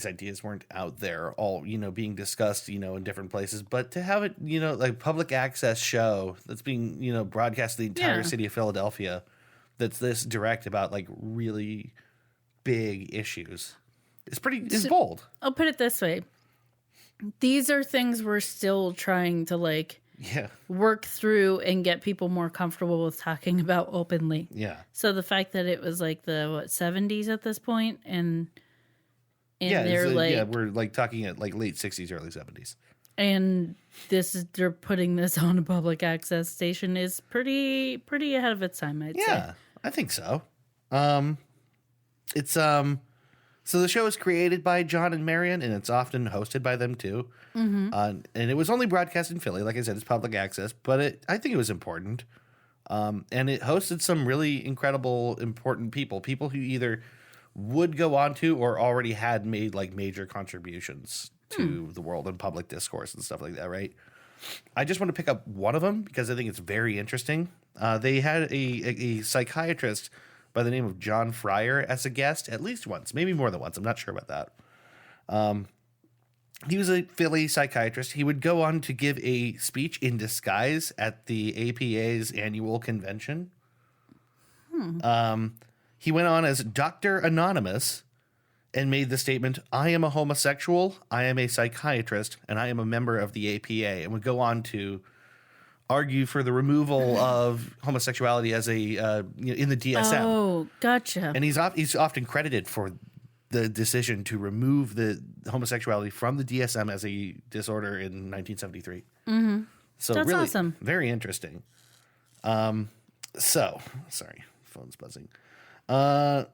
ideas weren't out there all, being discussed, in different places, but to have it, like public access show that's being, broadcast to the entire city of Philadelphia, that's this direct about like really big issues is bold. I'll put it this way. These are things we're still trying to work through and get people more comfortable with talking about openly. Yeah. So the fact that it was like the 70s at this point and we're like talking at like late 60s, early 70s. And they're putting this on a public access station is pretty ahead of its time, I'd say. Yeah, I think so. So the show is created by John and Marion, and it's often hosted by them too. Mm-hmm. And it was only broadcast in Philly. Like I said, it's public access, but I think it was important. And it hosted some really incredible, important people who either would go on to or already had made like major contributions to the world and public discourse and stuff like that, right? I just want to pick up one of them because I think it's very interesting. They had a psychiatrist by the name of John Fryer as a guest at least once, maybe more than once. I'm not sure about that. He was a Philly psychiatrist. He would go on to give a speech in disguise at the APA's annual convention. He went on as Dr. Anonymous and made the statement, "I am a homosexual, I am a psychiatrist, and I am a member of the APA," and would go on to argue for the removal of homosexuality as in the DSM. Oh, gotcha. And he's often credited for the decision to remove the homosexuality from the DSM as a disorder in 1973. Mm-hmm. So that's really awesome. Very interesting. Sorry, phone's buzzing. All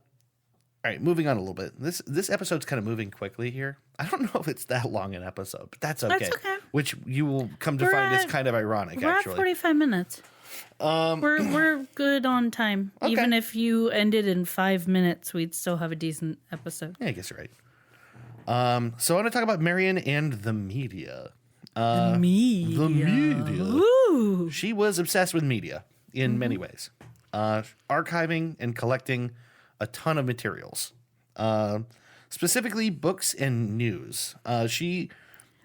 right, moving on a little bit. This episode's kind of moving quickly here. I don't know if it's that long an episode, but that's okay. That's okay. Which you will come to find is kind of ironic, We're actually. at 45 minutes. We're good on time. Okay. Even if you ended in 5 minutes, we'd still have a decent episode. Yeah, I guess you're right. So I want to talk about Marion and the media. The media. Ooh. She was obsessed with media in many ways, archiving and collecting a ton of materials, specifically books and news. She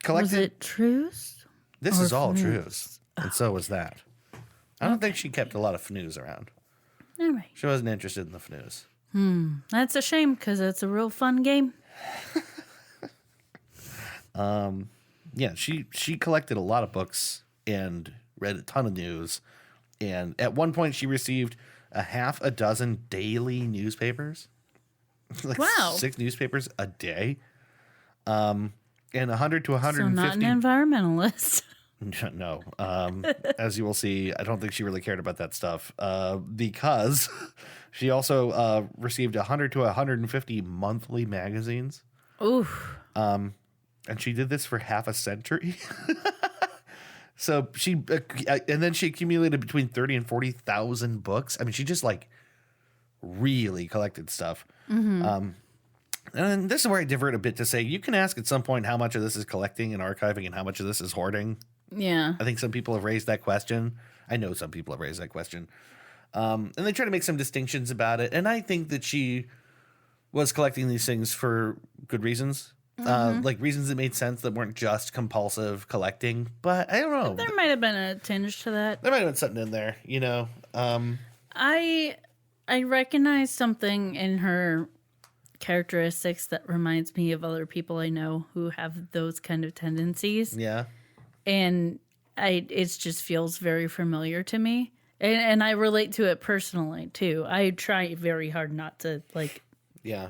collected. Was it truths? This is all FNUs? truths, and so was that. I don't think she kept a lot of FNUs around. All right. She wasn't interested in the FNUs. That's a shame because it's a real fun game. Yeah, she collected a lot of books and read a ton of news. And at one point, she received a half a dozen daily newspapers. Like Wow. 6 newspapers a day. And 100 to So 150. not an environmentalist. No. As you will see, I don't think she really cared about that stuff because she also received 100 to 150 monthly magazines. Ooh. And she did this for half a century. So and then she accumulated between 30 and 40,000 books. I mean, she just like really collected stuff. And this is where I divert a bit to say you can ask at some point how much of this is collecting and archiving and how much of this is hoarding. Yeah. I think some people have raised that question. I know some people have raised that question. And they try to make some distinctions about it. And I think that she was collecting these things for good reasons. Like reasons that made sense that weren't just compulsive collecting. But I don't know. There might have been a tinge to that. There might have been something in there, you know. I recognize something in her characteristics that reminds me of other people I know who have those kind of tendencies. Yeah. And it just feels very familiar to me. And I relate to it personally too. I try very hard not to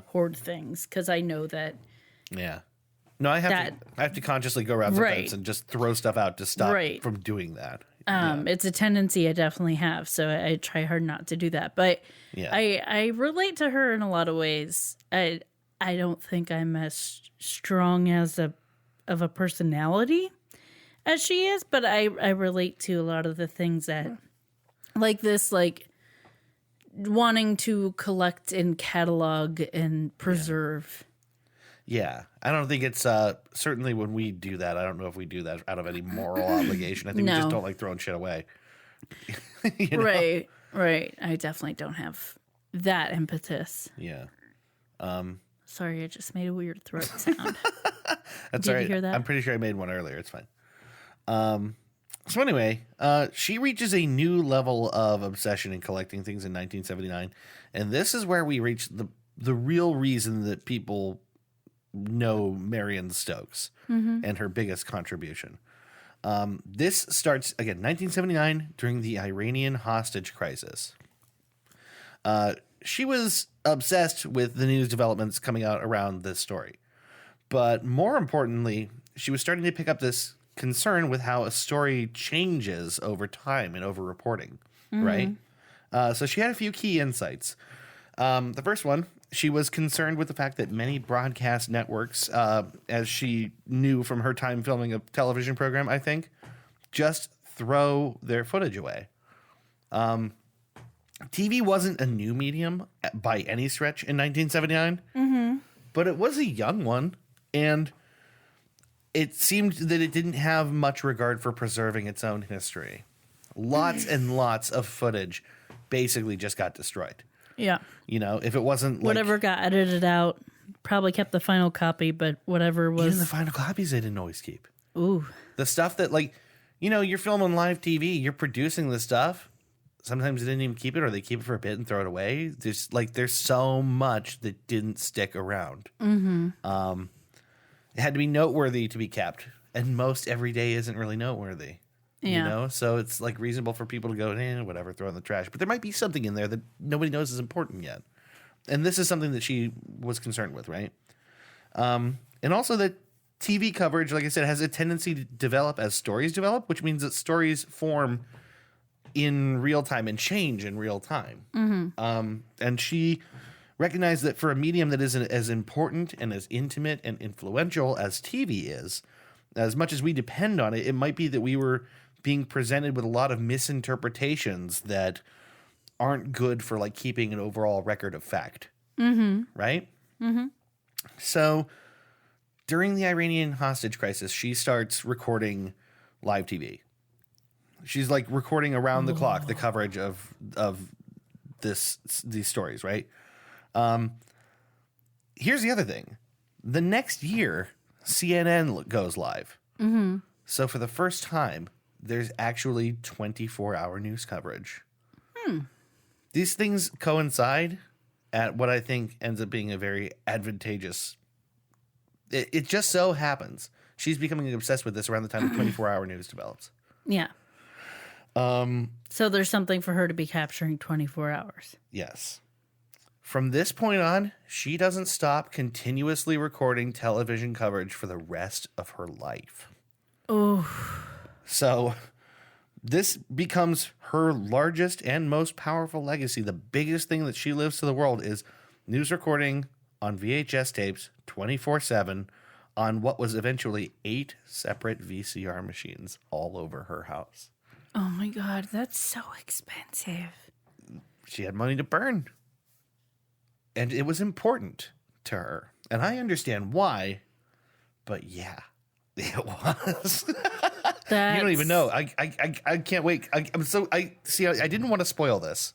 hoard things because I know that. Yeah. No, I have to consciously go around the fence and just throw stuff out to stop from doing that. It's a tendency I definitely have, so I try hard not to do that. But I relate to her in a lot of ways. I don't think I'm as strong of a personality as she is, but I relate to a lot of the things that, like this, like wanting to collect and catalog and preserve. Yeah, I don't think it's certainly when we do that. I don't know if we do that out of any moral obligation. I think we just don't like throwing shit away. You know? Right. I definitely don't have that impetus. Yeah. Sorry, I just made a weird throat sound. That's Did all right. you hear that? I'm pretty sure I made one earlier. It's fine. So anyway, she reaches a new level of obsession in collecting things in 1979, and this is where we reach the real reason that people know Marion Stokes and her biggest contribution. This starts, again, 1979 during the Iranian hostage crisis. She was obsessed with the news developments coming out around this story. But more importantly, she was starting to pick up this concern with how a story changes over time and over reporting, right? So she had a few key insights. The first one, she was concerned with the fact that many broadcast networks, as she knew from her time filming a television program, I think, just throw their footage away. TV wasn't a new medium by any stretch in 1979, but it was a young one, and it seemed that it didn't have much regard for preserving its own history. Lots and lots of footage basically just got destroyed. Yeah. You know, if it wasn't whatever got edited out, probably kept the final copy, but whatever was. Even the final copies they didn't always keep. Ooh. The stuff that, like, you know, you're filming live TV, you're producing this stuff. Sometimes they didn't even keep it, or they keep it for a bit and throw it away. There's so much that didn't stick around. It had to be noteworthy to be kept, and most every day isn't really noteworthy. Yeah. You know, so it's like reasonable for people to go, whatever, throw in the trash. But there might be something in there that nobody knows is important yet. And this is something that she was concerned with, right? And also that TV coverage, like I said, has a tendency to develop as stories develop, which means that stories form in real time and change in real time. And she recognized that for a medium that isn't as important and as intimate and influential as TV is, as much as we depend on it, it might be that we were being presented with a lot of misinterpretations that aren't good for like keeping an overall record of fact. Right? So during the Iranian hostage crisis, she starts recording live TV. She's like recording around the clock the coverage of these stories, right? Here's the other thing. The next year, CNN goes live. So for the first time, there's actually 24-hour news coverage. These things coincide at what I think ends up being a very advantageous. It just so happens she's becoming obsessed with this around the time the 24-hour news develops. Yeah. So there's something for her to be capturing 24 hours. Yes. From this point on, she doesn't stop continuously recording television coverage for the rest of her life. Oh. So this becomes her largest and most powerful legacy. The biggest thing that she lives to the world is news recording on VHS tapes 24/7 on what was eventually 8 separate VCR machines all over her house. Oh my God, that's so expensive. She had money to burn. And it was important to her. And I understand why, but yeah, it was. You don't even know. I can't wait. I didn't want to spoil this.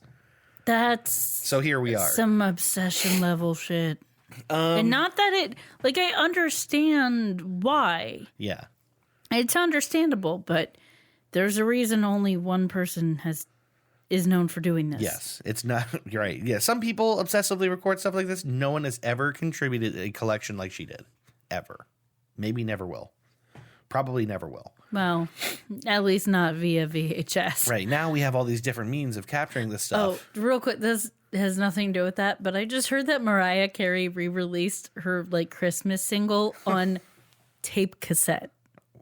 So here we are. Some obsession level shit. And not that it, like, I understand why. Yeah. It's understandable, but there's a reason only one person is known for doing this. Yes, it's not. You're right. Yeah, some people obsessively record stuff like this. No one has ever contributed a collection like she did, ever. Maybe never will. Probably never will. Well, at least not via VHS. Right now, we have all these different means of capturing this stuff. Oh, real quick, this has nothing to do with that, but I just heard that Mariah Carey re-released her like Christmas single on tape cassette.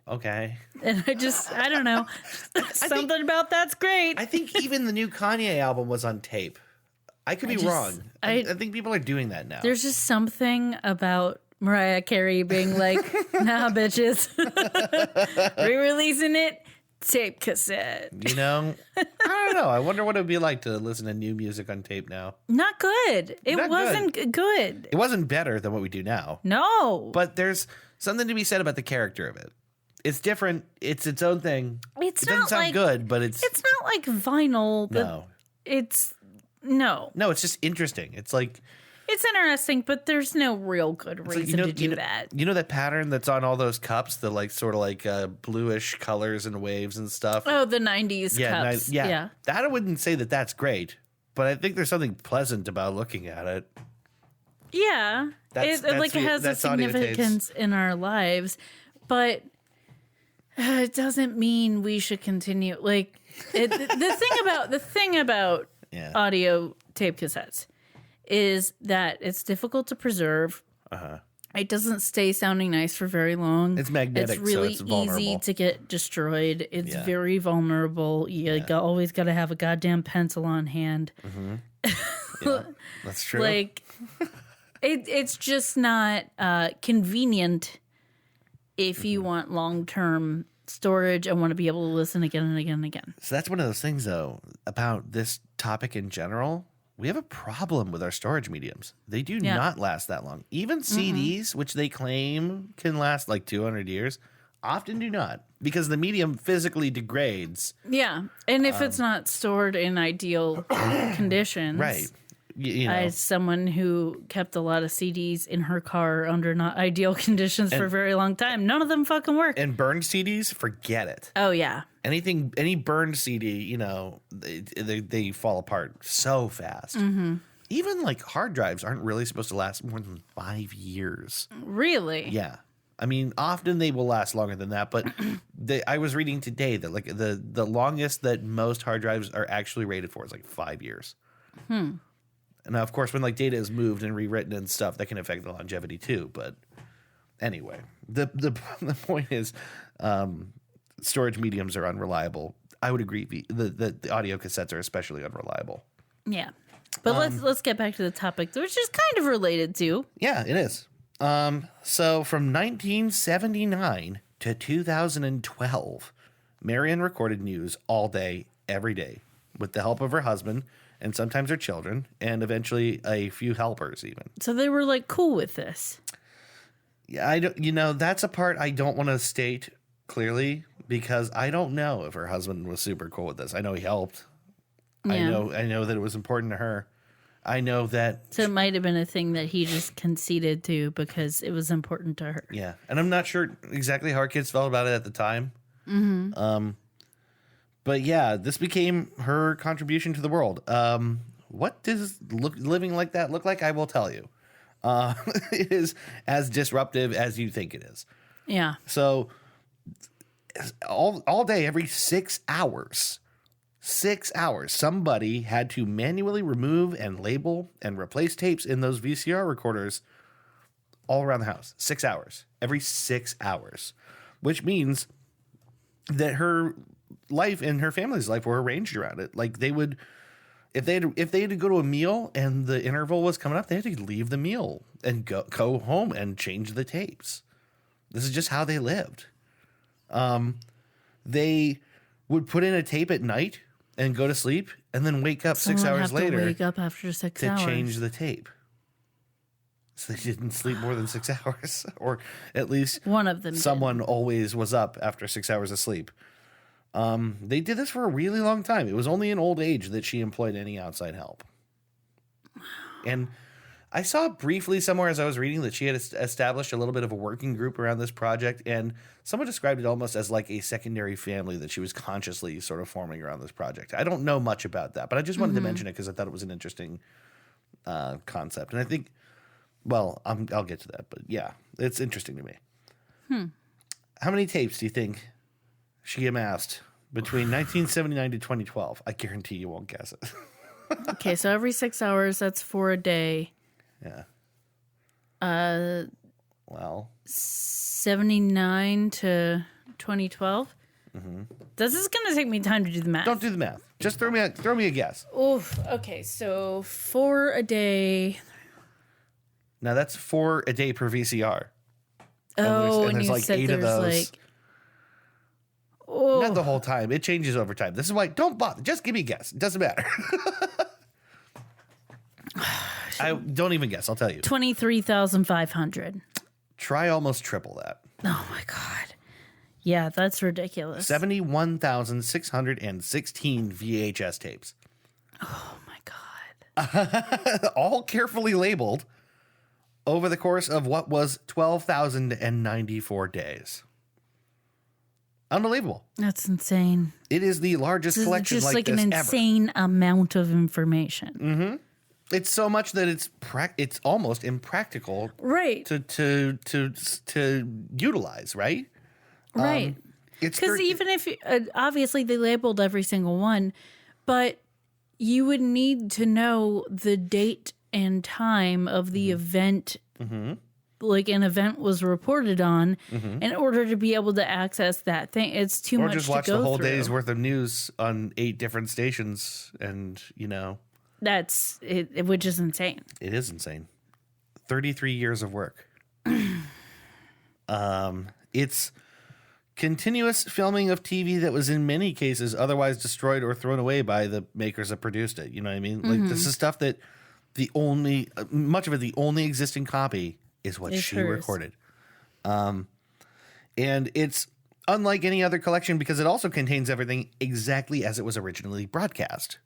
Okay. And I don't know. Something about that's great. I think even the new Kanye album was on tape. I could be wrong. I think people are doing that now. There's just something about Mariah Carey being like, nah, bitches. Re-releasing it, tape cassette. You know? I don't know. I wonder what it would be like to listen to new music on tape now. Not good. It wasn't good. It wasn't better than what we do now. No. But there's something to be said about the character of it. It's different. It's its own thing. It doesn't sound good, but it's not like vinyl. No. No, it's just interesting. It's like it's interesting, but there's no real good reason to do that. You know that pattern that's on all those cups, the like sort of like bluish colors and waves and stuff. Oh, the 90s cups. Yeah. That I wouldn't say that that's great, but I think there's something pleasant about looking at it. Yeah, it has a significance in our lives, but it doesn't mean we should continue. Like the thing about audio tape cassettes is that it's difficult to preserve. It doesn't stay sounding nice for very long. It's magnetic, it's really so it's vulnerable. easy to get destroyed. It's very vulnerable. You always got to have a goddamn pencil on hand. Yeah, that's true. Like, it's just not convenient if you want long-term storage and want to be able to listen again and again and again. So that's one of those things, though, about this topic in general. We have a problem with our storage mediums. They do not last that long. Even CDs, which they claim can last like 200 years, often do not because the medium physically degrades. Yeah. And if it's not stored in ideal conditions. Right. You know. As someone who kept a lot of CDs in her car under not ideal conditions for a very long time, none of them fucking work. And burned CDs, forget it. Oh, yeah. Any burned CD, you know, they fall apart so fast. Even like hard drives aren't really supposed to last more than 5 years. Really? Yeah. I mean, often they will last longer than that, but I was reading today that like the longest that most hard drives are actually rated for is like 5 years. Now, of course, when like data is moved and rewritten and stuff, that can affect the longevity too. But anyway, the point is, storage mediums are unreliable. I would agree. The audio cassettes are especially unreliable. Yeah. But let's get back to the topic, which is kind of related to. Yeah, it is. So from 1979 to 2012, Marion recorded news all day, every day, with the help of her husband and sometimes her children, and eventually a few helpers even. So they were like cool with this. Yeah, I don't. That's a part I don't want to state clearly because I don't know if her husband was super cool with this. I know he helped. Yeah. I know that it was important to her. I know that. So it might have been a thing that he just conceded to because it was important to her. Yeah, and I'm not sure exactly how our kids felt about it at the time. Mm-hmm. But yeah, this became her contribution to the world. What does living like that look like? I will tell you. It is as disruptive as you think it is. Yeah. So all day, every 6 hours, somebody had to manually remove and label and replace tapes in those VCR recorders all around the house. 6 hours. Every 6 hours. Which means that her life and her family's life were arranged around it. Like they would, if they had to go to a meal and the interval was coming up, they had to leave the meal and go home and change the tapes. This is just how they lived. They would put in a tape at night and go to sleep and then wake up 6 hours later. Wake up after 6 hours to change the tape. So they didn't sleep more than 6 hours, or at least one of them. Someone always was up after 6 hours of sleep. They did this for a really long time. It was only in old age that she employed any outside help. And I saw briefly somewhere as I was reading that she had established a little bit of a working group around this project, and someone described it almost as like a secondary family that she was consciously sort of forming around this project. I don't know much about that, but I just wanted to mention it because I thought it was an interesting concept. And I think, well, I'll get to that, but yeah, it's interesting to me. How many tapes do you think she amassed between 1979 to 2012? I guarantee you won't guess it. Okay, so every 6 hours, that's 4 a day. Yeah. Well, 79 to 2012. This is going to take me time to do the math. don't do the math. Just throw me a guess. Oof. Okay, so 4 a day. Now that's 4 a day per VCR. Oh, and there's you like said 8 there's of those. like. Oh, Not the whole time. It changes over time. This is why don't bother. Just give me a guess. It doesn't matter. I don't even guess. I'll tell you. 23,500. Try almost triple that. Oh my god. Yeah, that's ridiculous. 71,616 VHS tapes. Oh my god. All carefully labeled over the course of what was 12,094 days. Unbelievable. That's insane. It is the largest This is collection just like like this an ever. insane amount of information. It's so much that it's almost impractical Right. to utilize, right? Right. It's Because even if, obviously they labeled every single one, but you would need to know the date and time of the event, like an event was reported on, in order to be able to access that thing. It's too much to go through. Or just watch the whole day's worth of news on 8 different stations and, That's it, which is insane. It is insane. 33 years of work. It's continuous filming of TV that was in many cases otherwise destroyed or thrown away by the makers that produced it. You know what I mean? Like this is stuff that much of it, the only existing copy is what she recorded. And it's unlike any other collection because it also contains everything exactly as it was originally broadcast.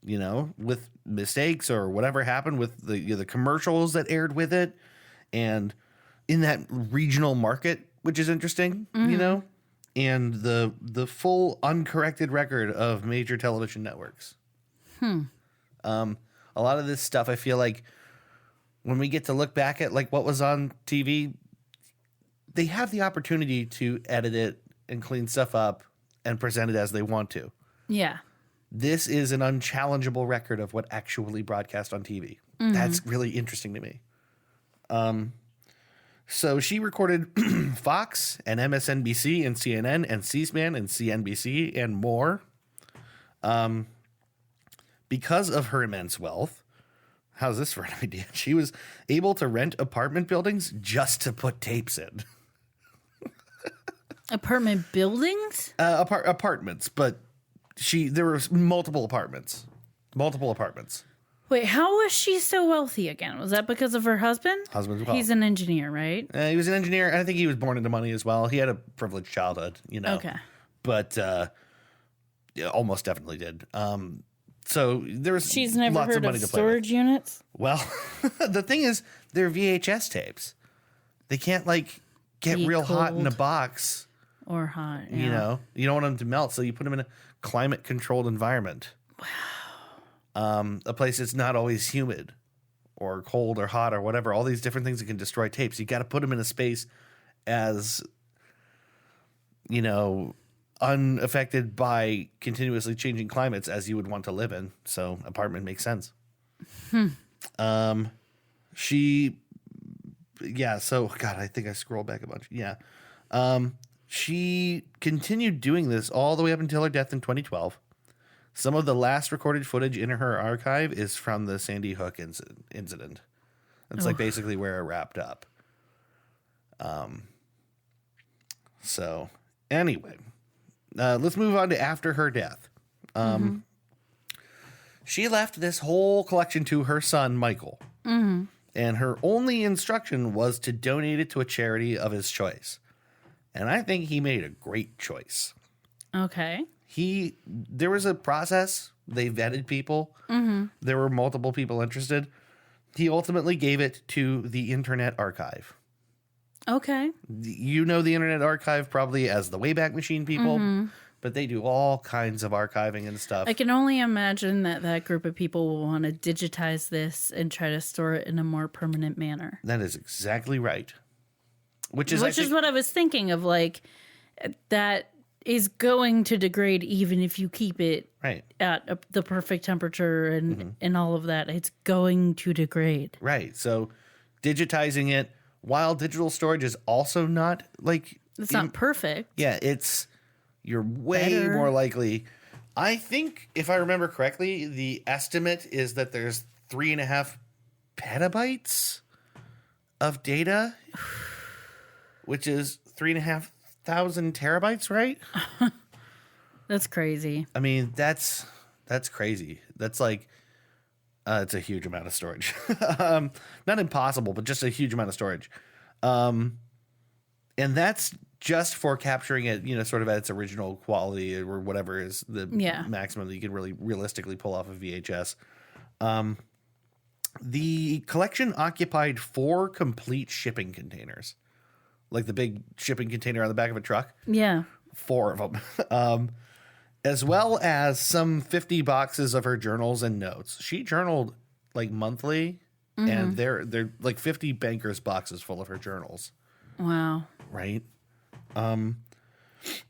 With mistakes or whatever happened with the commercials that aired with it, and in that regional market, which is interesting, and the full uncorrected record of major television networks. A lot of this stuff, I feel like when we get to look back at like what was on TV, they have the opportunity to edit it and clean stuff up and present it as they want to. Yeah. This is an unchallengeable record of what actually broadcast on TV. That's really interesting to me. So she recorded Fox and MSNBC and CNN and C-SPAN and CNBC and more. Because of her immense wealth, how's this for an idea? She was able to rent apartment buildings just to put tapes in. Apartment buildings? Apartments, but there were multiple apartments. Wait, how was she so wealthy again? Was that because of her husband? Husband's well. He's an engineer, right? He was an engineer, and I think he was born into money as well. He had a privileged childhood, Okay. But yeah, almost definitely did. So there was She's never lots heard of money of to play with. storage units? Well, the thing is, they're VHS tapes. They can't get Be real hot in a cold. box. Or hot, yeah. You don't want them to melt, so you put them in a climate-controlled environment. Wow. A place that's not always humid or cold or hot or whatever. All these different things that can destroy tapes. You got to put them in a space as, unaffected by continuously changing climates as you would want to live in. So apartment makes sense. So God, I think I scrolled back a bunch. Yeah. She continued doing this all the way up until her death in 2012. Some of the last recorded footage in her archive is from the Sandy Hook incident. It's basically where it wrapped up. So anyway, let's move on to after her death. She left this whole collection to her son, Michael. And her only instruction was to donate it to a charity of his choice. And I think he made a great choice. Okay. There was a process. They vetted people. There were multiple people interested. He ultimately gave it to the Internet Archive. Okay. You know the Internet Archive probably as the Wayback Machine people, but they do all kinds of archiving and stuff. I can only imagine that group of people will want to digitize this and try to store it in a more permanent manner. That is exactly right. Which is what I was thinking of, that is going to degrade even if you keep it at the perfect temperature and all of that. It's going to degrade. Right. So digitizing it, while digital storage is also not it's not perfect. Yeah, you're way Better. more likely. I think if I remember correctly, the estimate is that there's 3.5 petabytes of data, which is 3,500 terabytes, right? That's crazy. I mean, that's crazy. That's it's a huge amount of storage. Not impossible, but just a huge amount of storage. And that's just for capturing it, sort of at its original quality or whatever is the maximum that you can really realistically pull off of VHS. The collection occupied 4 complete shipping containers, like the big shipping container on the back of a truck. Yeah. 4 of them. As well as some 50 boxes of her journals and notes. She journaled monthly, and they're 50 bankers boxes full of her journals. Wow. Right?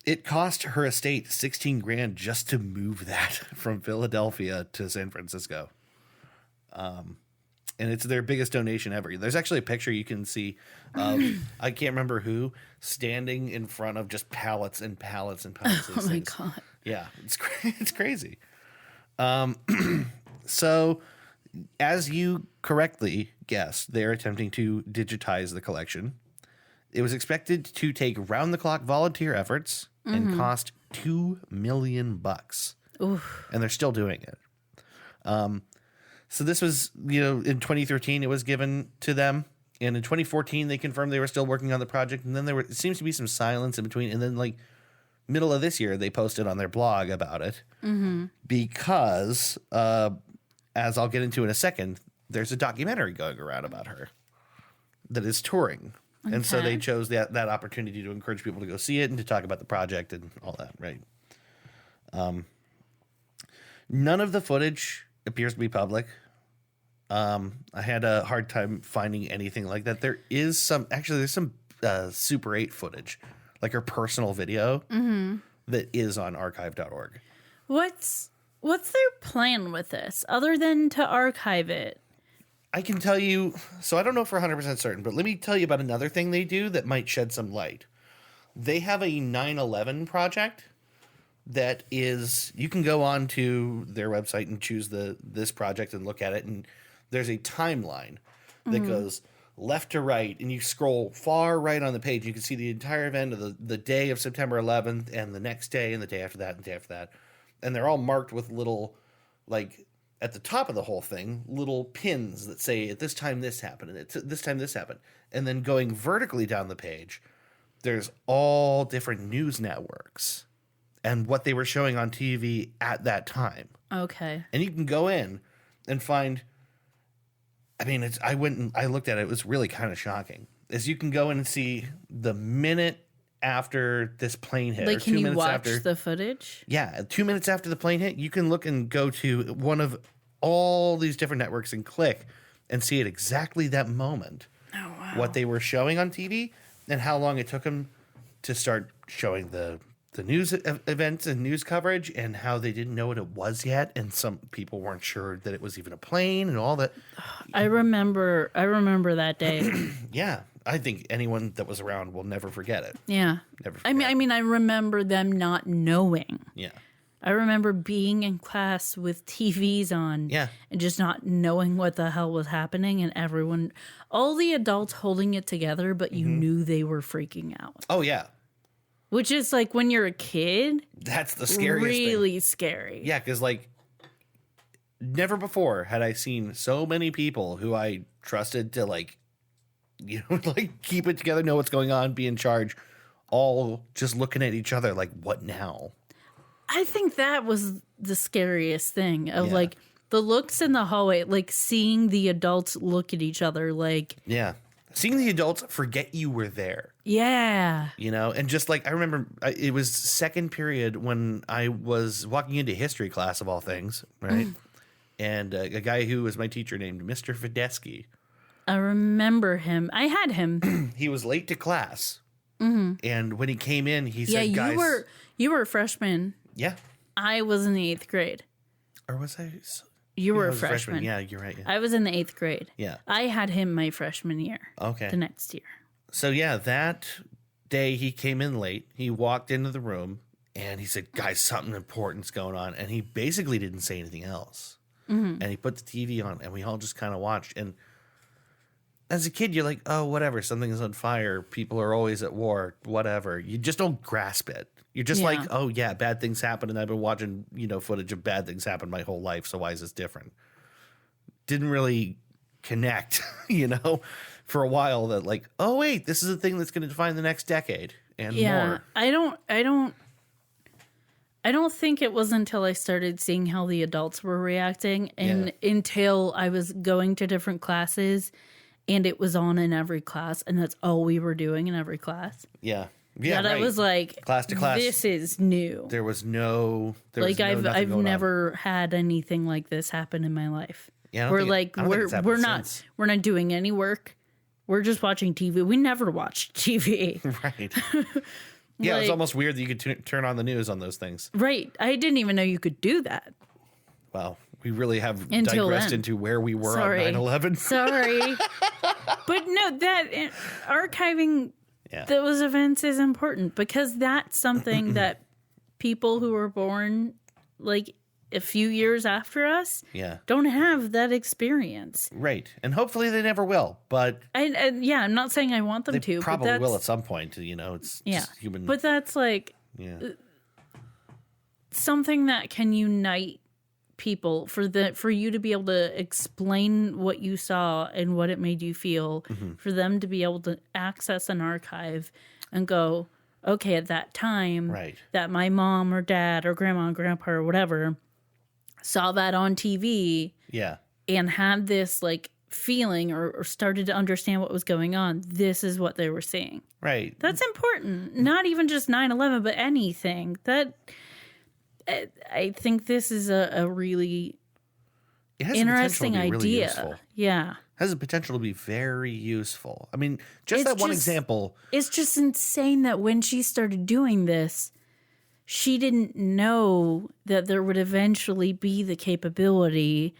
It cost her estate $16,000 just to move that from Philadelphia to San Francisco. And it's their biggest donation ever. There's actually a picture you can see of, I can't remember who, standing in front of just pallets and pallets and pallets of Oh my things. God. Yeah, it's crazy. So, as you correctly guessed, they're attempting to digitize the collection. It was expected to take round-the-clock volunteer efforts and cost $2 million. Oof. And they're still doing it. So this was, in 2013, it was given to them. And in 2014, they confirmed they were still working on the project. And then it seems to be some silence in between. And then, middle of this year, they posted on their blog about it. Because, as I'll get into in a second, there's a documentary going around about her that is touring. Okay. And so they chose that opportunity to encourage people to go see it and to talk about the project and all that, right? None of the footage appears to be public. I had a hard time finding anything like that. There's some Super 8 footage, like her personal video that is on archive.org. What's their plan with this other than to archive it? I can tell you, so I don't know for 100% certain, but let me tell you about another thing they do that might shed some light. They have a 9/11 project that is, you can go on to their website and choose this project and look at it, and there's a timeline that goes left to right, and you scroll far right on the page. You can see the entire event of the day of September 11th and the next day and the day after that and the day after that. And they're all marked with little, like, at the top of the whole thing, little pins that say, at this time this happened, and at this time this happened. And then going vertically down the page, there's all different news networks and what they were showing on TV at that time. Okay. And you can go in and find, I mean, I looked at it, it was really kind of shocking. As you can go in and see the minute after this plane hit. Like, or 2 can you minutes watch after, the footage? Yeah, 2 minutes after the plane hit, you can look and go to one of all these different networks and click and see at exactly that moment what they were showing on TV and how long it took them to start showing the news events and news coverage and how they didn't know what it was yet. And some people weren't sure that it was even a plane and all that. I remember that day. Yeah. I think anyone that was around will never forget it. Yeah. Never forget. I mean, I remember them not knowing. Yeah. I remember being in class with TVs on and just not knowing what the hell was happening, and everyone, all the adults holding it together, but you knew they were freaking out. Oh, yeah. Which is like when you're a kid, that's the scariest really thing. Scary. Yeah, because like never before had I seen so many people who I trusted to like keep it together, know what's going on, be in charge, all just looking at each other like, what now? I think that was the scariest thing of like the looks in the hallway, like seeing the adults look at each other like. Yeah. Seeing the adults forget you were there. Yeah. And just like, I remember it was second period when I was walking into history class of all things, right? And a guy who was my teacher named Mr. Fidesky. I remember him. I had him. He was late to class. And when he came in, he said, guys. You were a freshman. Yeah. I was in the 8th grade. Or was I? You were I a was freshman. Yeah, you're right. Yeah. I was in the 8th grade. Yeah. I had him my freshman year. Okay. The next year. So, yeah, that day he came in late. He walked into the room and he said, guys, something important's going on. And he basically didn't say anything else. And he put the TV on and we all just kind of watched. And as a kid, you're like, oh, whatever. Something's on fire. People are always at war. Whatever. You just don't grasp it. You're just like, oh, yeah, bad things happen. And I've been watching, footage of bad things happen my whole life. So why is this different? Didn't really connect, for a while that like, oh, wait, this is a thing that's going to define the next decade and more. I don't think it was until I started seeing how the adults were reacting and until I was going to different classes and it was on in every class and that's all we were doing in every class. Yeah. Yeah, that I was like, class to class. This is new. There was no, I've never had anything like this happen in my life. Yeah, we're not doing any work. We're just watching TV. We never watched TV. Right. Yeah, it's almost weird that you could turn on the news on those things. Right. I didn't even know you could do that. Wow. We really have Until digressed then. into where we were on 9/11. Sorry. But no, that archiving those events is important because that's something that people who were born like a few years after us don't have that experience. Right. And hopefully they never will. But I'm not saying I want them to. Probably but will at some point. It's just human. But that's like something that can unite people for you to be able to explain what you saw and what it made you feel, for them to be able to access an archive and go, okay, at that time that my mom or dad or grandma and grandpa or whatever saw that on TV and had this like feeling or started to understand what was going on. This is what they were seeing. Right. That's important. Not even just 9/11, but anything. I think this is a really interesting idea. Really useful. Yeah. Has the potential to be very useful. I mean, that one example. It's just insane that when she started doing this, she didn't know that there would eventually be the capability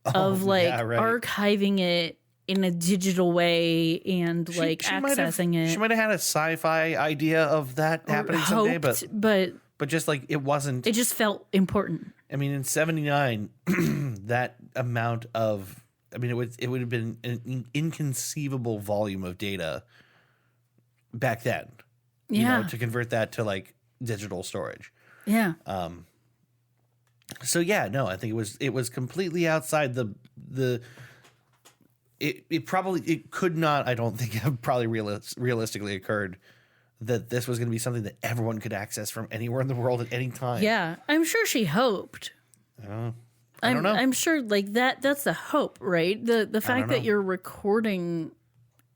of archiving it in a digital way and accessing it. She might have had a sci-fi idea of that happening someday, but just like it wasn't. It just felt important. I mean, in '79, that amount of, I mean, it would have been an inconceivable volume of data back then. You know, to convert that to like digital storage. Yeah. So yeah, no, I think it was completely outside the. It could not, I don't think, have probably realistically occurred that this was going to be something that everyone could access from anywhere in the world at any time. Yeah, I'm sure she hoped. I don't know. I'm sure that's the hope, right? The fact that you're recording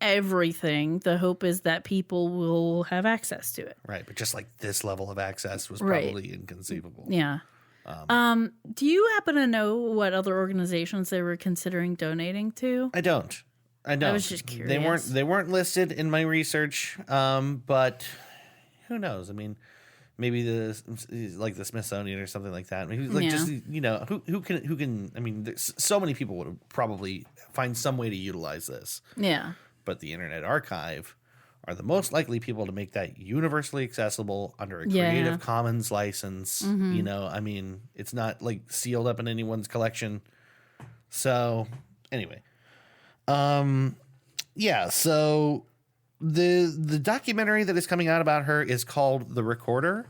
everything, the hope is that people will have access to it. Right, but just like this level of access was probably inconceivable. Yeah. Do you happen to know what other organizations they were considering donating to? I don't. I was just curious. They weren't listed in my research, but who knows? I mean, maybe the Smithsonian or something like that. Maybe just who can. I mean, so many people would probably find some way to utilize this. Yeah. But the Internet Archive are the most likely people to make that universally accessible under a Creative Commons license. Mm-hmm. You know, I mean, it's not like sealed up in anyone's collection. So anyway, so the documentary that is coming out about her is called The Recorder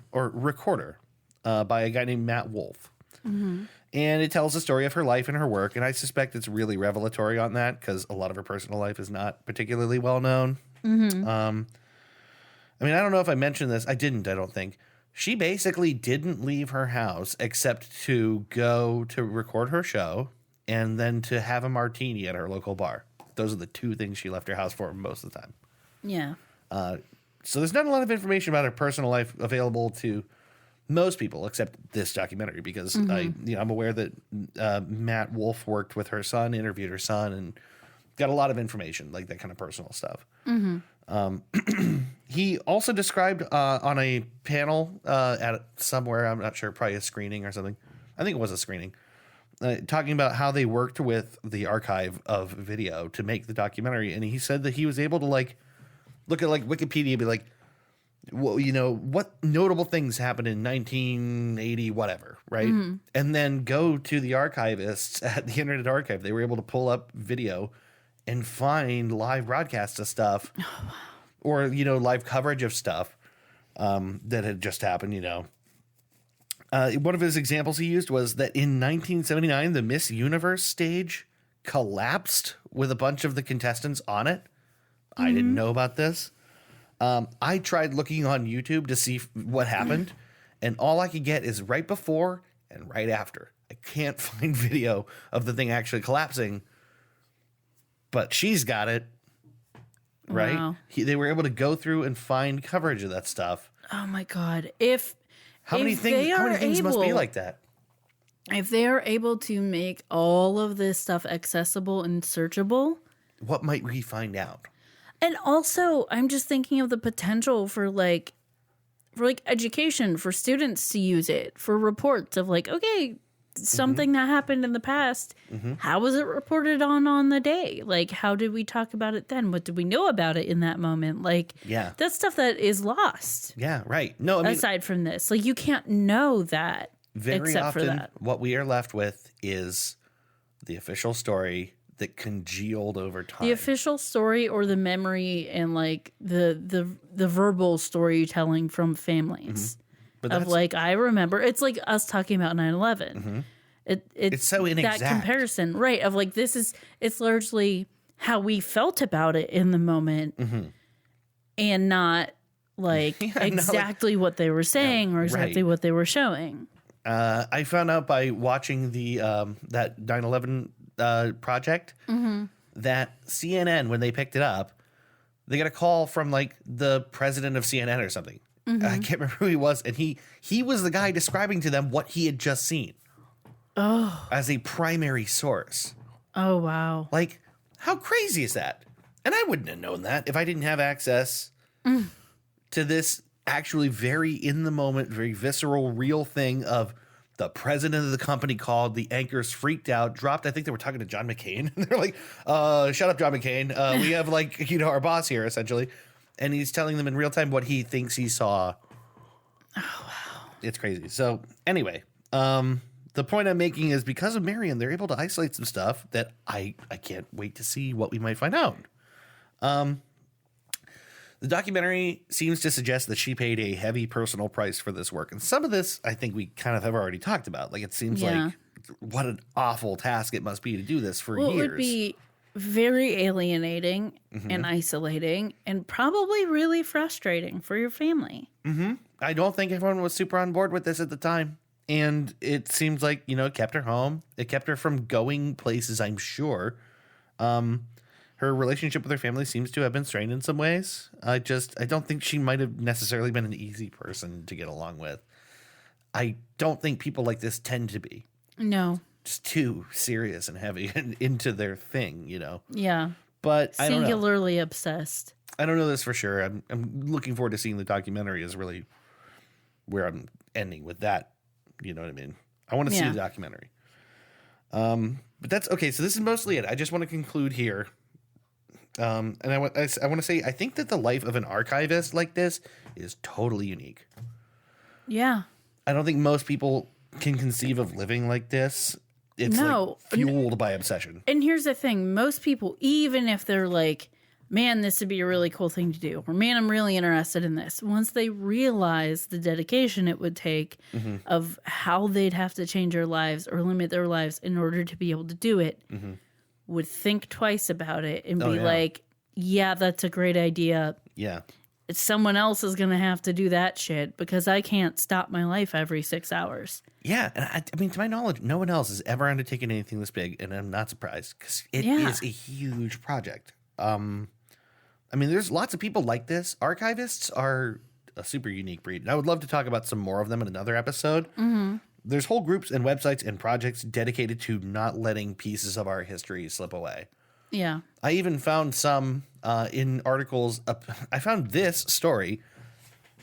by a guy named Matt Wolf. Mm-hmm. And it tells the story of her life and her work. And I suspect it's really revelatory on that because a lot of her personal life is not particularly well known. Mm-hmm. I mean, I don't know if I mentioned this. I didn't, I don't think. She basically didn't leave her house except to go to record her show and then to have a martini at her local bar. Those are the two things she left her house for most of the time. Yeah. So there's not a lot of information about her personal life available to most people except this documentary because I'm aware that Matt Wolf worked with her son, interviewed her son, and got a lot of information, like that kind of personal stuff. Mm-hmm. He also described on a panel at somewhere, I'm not sure, probably a screening or something. I think it was a screening, talking about how they worked with the archive of video to make the documentary. And he said that he was able to look at Wikipedia and be like, well, what notable things happened in 1980, whatever, right? Mm-hmm. And then go to the archivists at the Internet Archive. They were able to pull up video and find live broadcasts of stuff or, live coverage of stuff that had just happened, One of his examples he used was that in 1979, the Miss Universe stage collapsed with a bunch of the contestants on it. Mm-hmm. I didn't know about this. I tried looking on YouTube to see what happened, and all I could get is right before and right after. I can't find video of the thing actually collapsing, but she's got it, right? Wow. They were able to go through and find coverage of that stuff. Oh my God. How many things must be like that? If they are able to make all of this stuff accessible and searchable, what might we find out? And also, I'm just thinking of the potential for education, for students to use it, for reports of something that happened in the past. Mm-hmm. How was it reported on the day? How did we talk about it then? What did we know about it in that moment? That's stuff that is lost. Yeah, right. No, I mean, aside from this, you can't know that. Very except often, for that. What we are left with is the official story that congealed over time. The official story or the memory and the verbal storytelling from families. Mm-hmm. But I remember, it's like us talking about 9/11. Mm-hmm. It's so inexact. That comparison, right? Of it's largely how we felt about it in the moment, mm-hmm. and not exactly what they were saying or exactly what they were showing. I found out by watching the that 9/11 project mm-hmm. that CNN, when they picked it up, they got a call from the president of CNN or something. Mm-hmm. I can't remember who he was, and he was the guy describing to them what he had just seen. Oh, as a primary source. Oh wow! How crazy is that? And I wouldn't have known that if I didn't have access to this actually very in the moment, very visceral, real thing of The president of the company called. The anchors freaked out, dropped. I think they were talking to John McCain. And they're like, shut up, John McCain. We have our boss here, essentially. And he's telling them in real time what he thinks he saw. Oh, wow. It's crazy. So anyway, the point I'm making is because of Marion, they're able to isolate some stuff that I can't wait to see what we might find out. The documentary seems to suggest that she paid a heavy personal price for this work. And some of this, I think we kind of have already talked about. Like, it seems like what an awful task it must be to do this for years. It would be very alienating and isolating and probably really frustrating for your family. Mm-hmm. I don't think everyone was super on board with this at the time. And it seems like, it kept her home. It kept her from going places, I'm sure. Her relationship with her family seems to have been strained in some ways. I don't think she might have necessarily been an easy person to get along with. I don't think people like this tend to be. No. Just too serious and heavy and into their thing, Yeah. But I don't know. Singularly obsessed. I don't know this for sure. I'm looking forward to seeing the documentary is really where I'm ending with that. You know what I mean? I want to see the documentary. But that's okay. So this is mostly it. I just want to conclude here. And I want to say, I think that the life of an archivist like this is totally unique. Yeah. I don't think most people can conceive of living like this. It's fueled by obsession. And here's the thing. Most people, even if they're like, man, this would be a really cool thing to do, or man, I'm really interested in this. Once they realize the dedication it would take of how they'd have to change their lives or limit their lives in order to be able to do it, would think twice about it and be like, yeah, that's a great idea. Yeah. Someone else is going to have to do that shit because I can't stop my life every 6 hours. Yeah. And I mean, to my knowledge, no one else has ever undertaken anything this big, and I'm not surprised because it is a huge project. I mean, there's lots of people like this. Archivists are a super unique breed. And I would love to talk about some more of them in another episode. There's whole groups and websites and projects dedicated to not letting pieces of our history slip away. Yeah. I even found some in articles. I found this story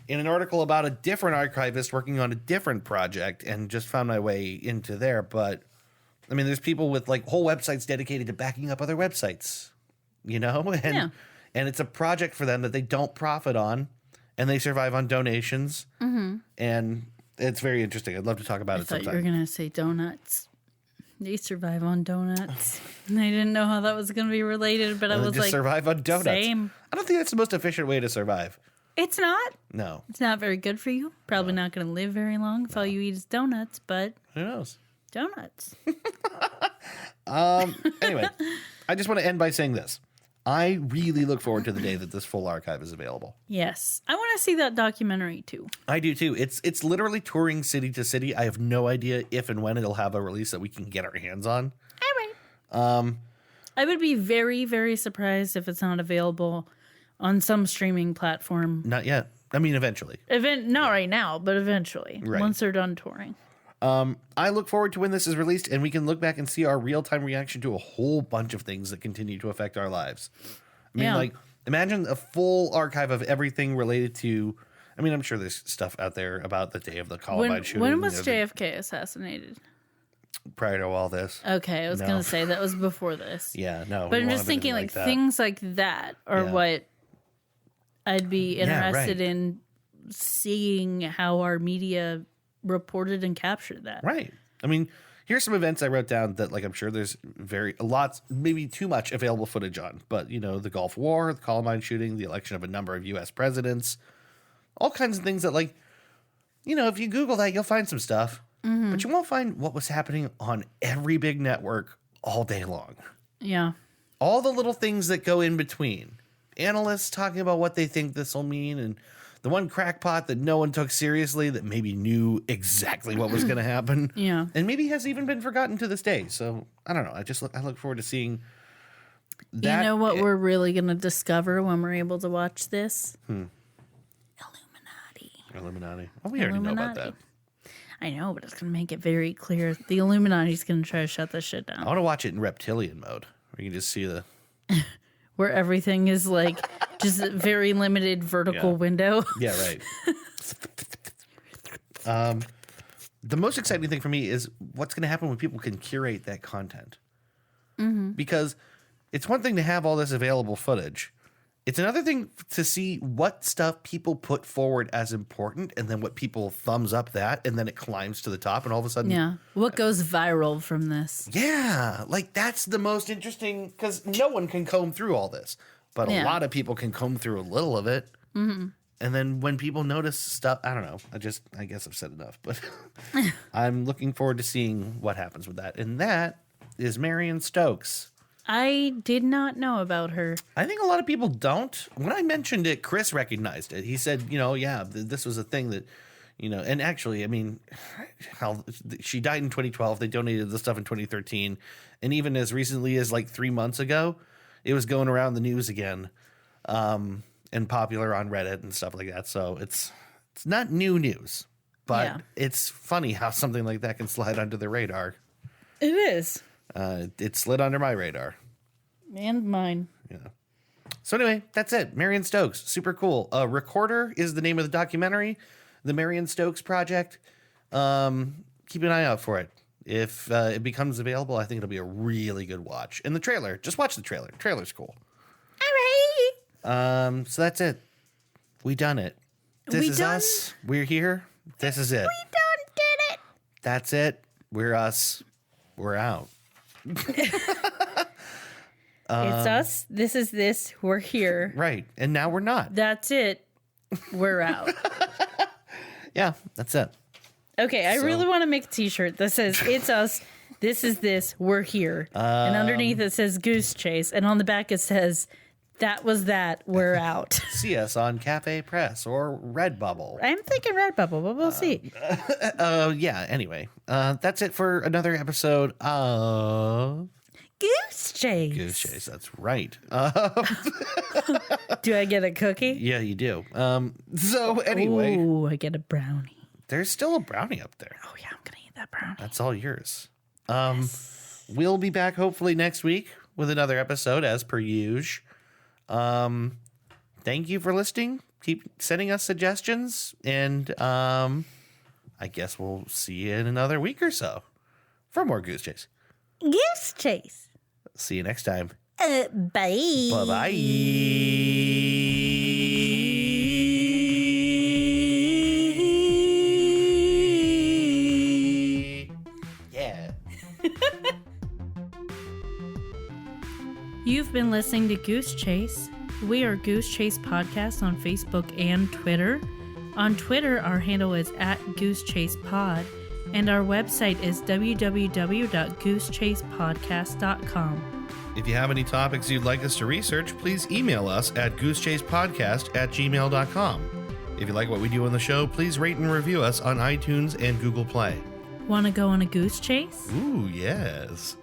in an article about a different archivist working on a different project and just found my way into there. But, I mean, there's people with whole websites dedicated to backing up other websites, And it's a project for them that they don't profit on, and they survive on donations. And it's very interesting. I'd love to talk about it sometime. I thought you were going to say donuts. They survive on donuts. I didn't know how that was going to be related, but I was like, survive on donuts. Same. I don't think that's the most efficient way to survive. It's not. No. It's not very good for you. Probably not going to live very long if all you eat is donuts, but who knows? Donuts. Anyway, I just want to end by saying this. I really look forward to the day that this full archive is available. Yes. I want to see that documentary too. I do too. It's literally touring city to city. I have no idea if and when it'll have a release that we can get our hands on. All right. I would be very, very surprised if it's not available on some streaming platform. Not yet. I mean, eventually. Not right now, but eventually. Right. Once they're done touring. I look forward to when this is released and we can look back and see our real-time reaction to a whole bunch of things that continue to affect our lives. I mean, imagine a full archive of everything related to... I mean, I'm sure there's stuff out there about the day of the Columbine shooting. When was JFK assassinated? Prior to all this. Okay, I was going to say that was before this. Yeah, no. But I'm just thinking things like that are what I'd be interested in seeing how our media reported and captured that. Right. I mean, here's some events I wrote down that I'm sure there's lots, maybe too much available footage on. But, the Gulf War, the Columbine shooting, the election of a number of U.S. presidents, all kinds of things that if you Google that, you'll find some stuff. But you won't find what was happening on every big network all day long. Yeah. All the little things that go in between. Analysts talking about what they think this will mean, and the one crackpot that no one took seriously that maybe knew exactly what was going to happen. Yeah. And maybe has even been forgotten to this day. So, I don't know. I look forward to seeing that. You know what we're really going to discover when we're able to watch this? Illuminati. Oh, we already know about that. I know, but it's going to make it very clear. The Illuminati's going to try to shut this shit down. I want to watch it in reptilian mode, where you can just see the... where everything is just a very limited vertical window. Yeah, right. the most exciting thing for me is what's going to happen when people can curate that content. Because it's one thing to have all this available footage. It's another thing to see what stuff people put forward as important and then what people thumbs up that and then it climbs to the top and all of a sudden. Yeah. What goes viral from this? Yeah. Like that's the most interesting because no one can comb through all this, but a lot of people can comb through a little of it. And then when people notice stuff, I don't know. I guess I've said enough, but I'm looking forward to seeing what happens with that. And that is Marion Stokes. I did not know about her. I think a lot of people don't. When I mentioned it, Chris recognized it. He said, this was a thing that, and actually, I mean, she died in 2012. They donated the stuff in 2013. And even as recently as like 3 months ago, it was going around the news again and popular on Reddit and stuff like that. So it's not new news, but it's funny how something like that can slide under the radar. It is. It slid under my radar. And mine. Yeah. So anyway, that's it. Marion Stokes. Super cool. Recorder is the name of the documentary. The Marion Stokes Project. Keep an eye out for it. If it becomes available, I think it'll be a really good watch. And the trailer. Just watch the trailer. Trailer's cool. All right. So that's it. We done it. This is us. We're here. This is it. We done did it. That's it. We're us. We're out. It's us. This is this. We're here. Right. And now we're not. That's it. We're out. Yeah, that's it. Okay, I really want to make a t-shirt that says, it's us. This is this. We're here. And underneath it says Goose Chase. And on the back it says, that was that. We're out. See us on Cafe Press or Redbubble. I'm thinking Redbubble, but we'll see. Yeah, anyway. That's it for another episode of Goose Chase. Goose Chase, that's right. Do I get a cookie? Yeah, you do. So anyway. Ooh, I get a brownie. There's still a brownie up there. Oh, yeah, I'm going to eat that brownie. That's all yours. We'll be back hopefully next week with another episode as per usual. Thank you for listening. Keep sending us suggestions, and I guess we'll see you in another week or so for more Goose Chase. Goose Chase. See you next time. Bye. Bye-bye. Yeah. You've been listening to Goose Chase. We are Goose Chase Podcast on Facebook and Twitter. On Twitter, our handle is @GooseChasePod, and our website is www.goosechasepodcast.com. If you have any topics you'd like us to research, please email us at goosechasepodcast@gmail.com. If you like what we do on the show, please rate and review us on iTunes and Google Play. Want to go on a goose chase? Ooh, yes.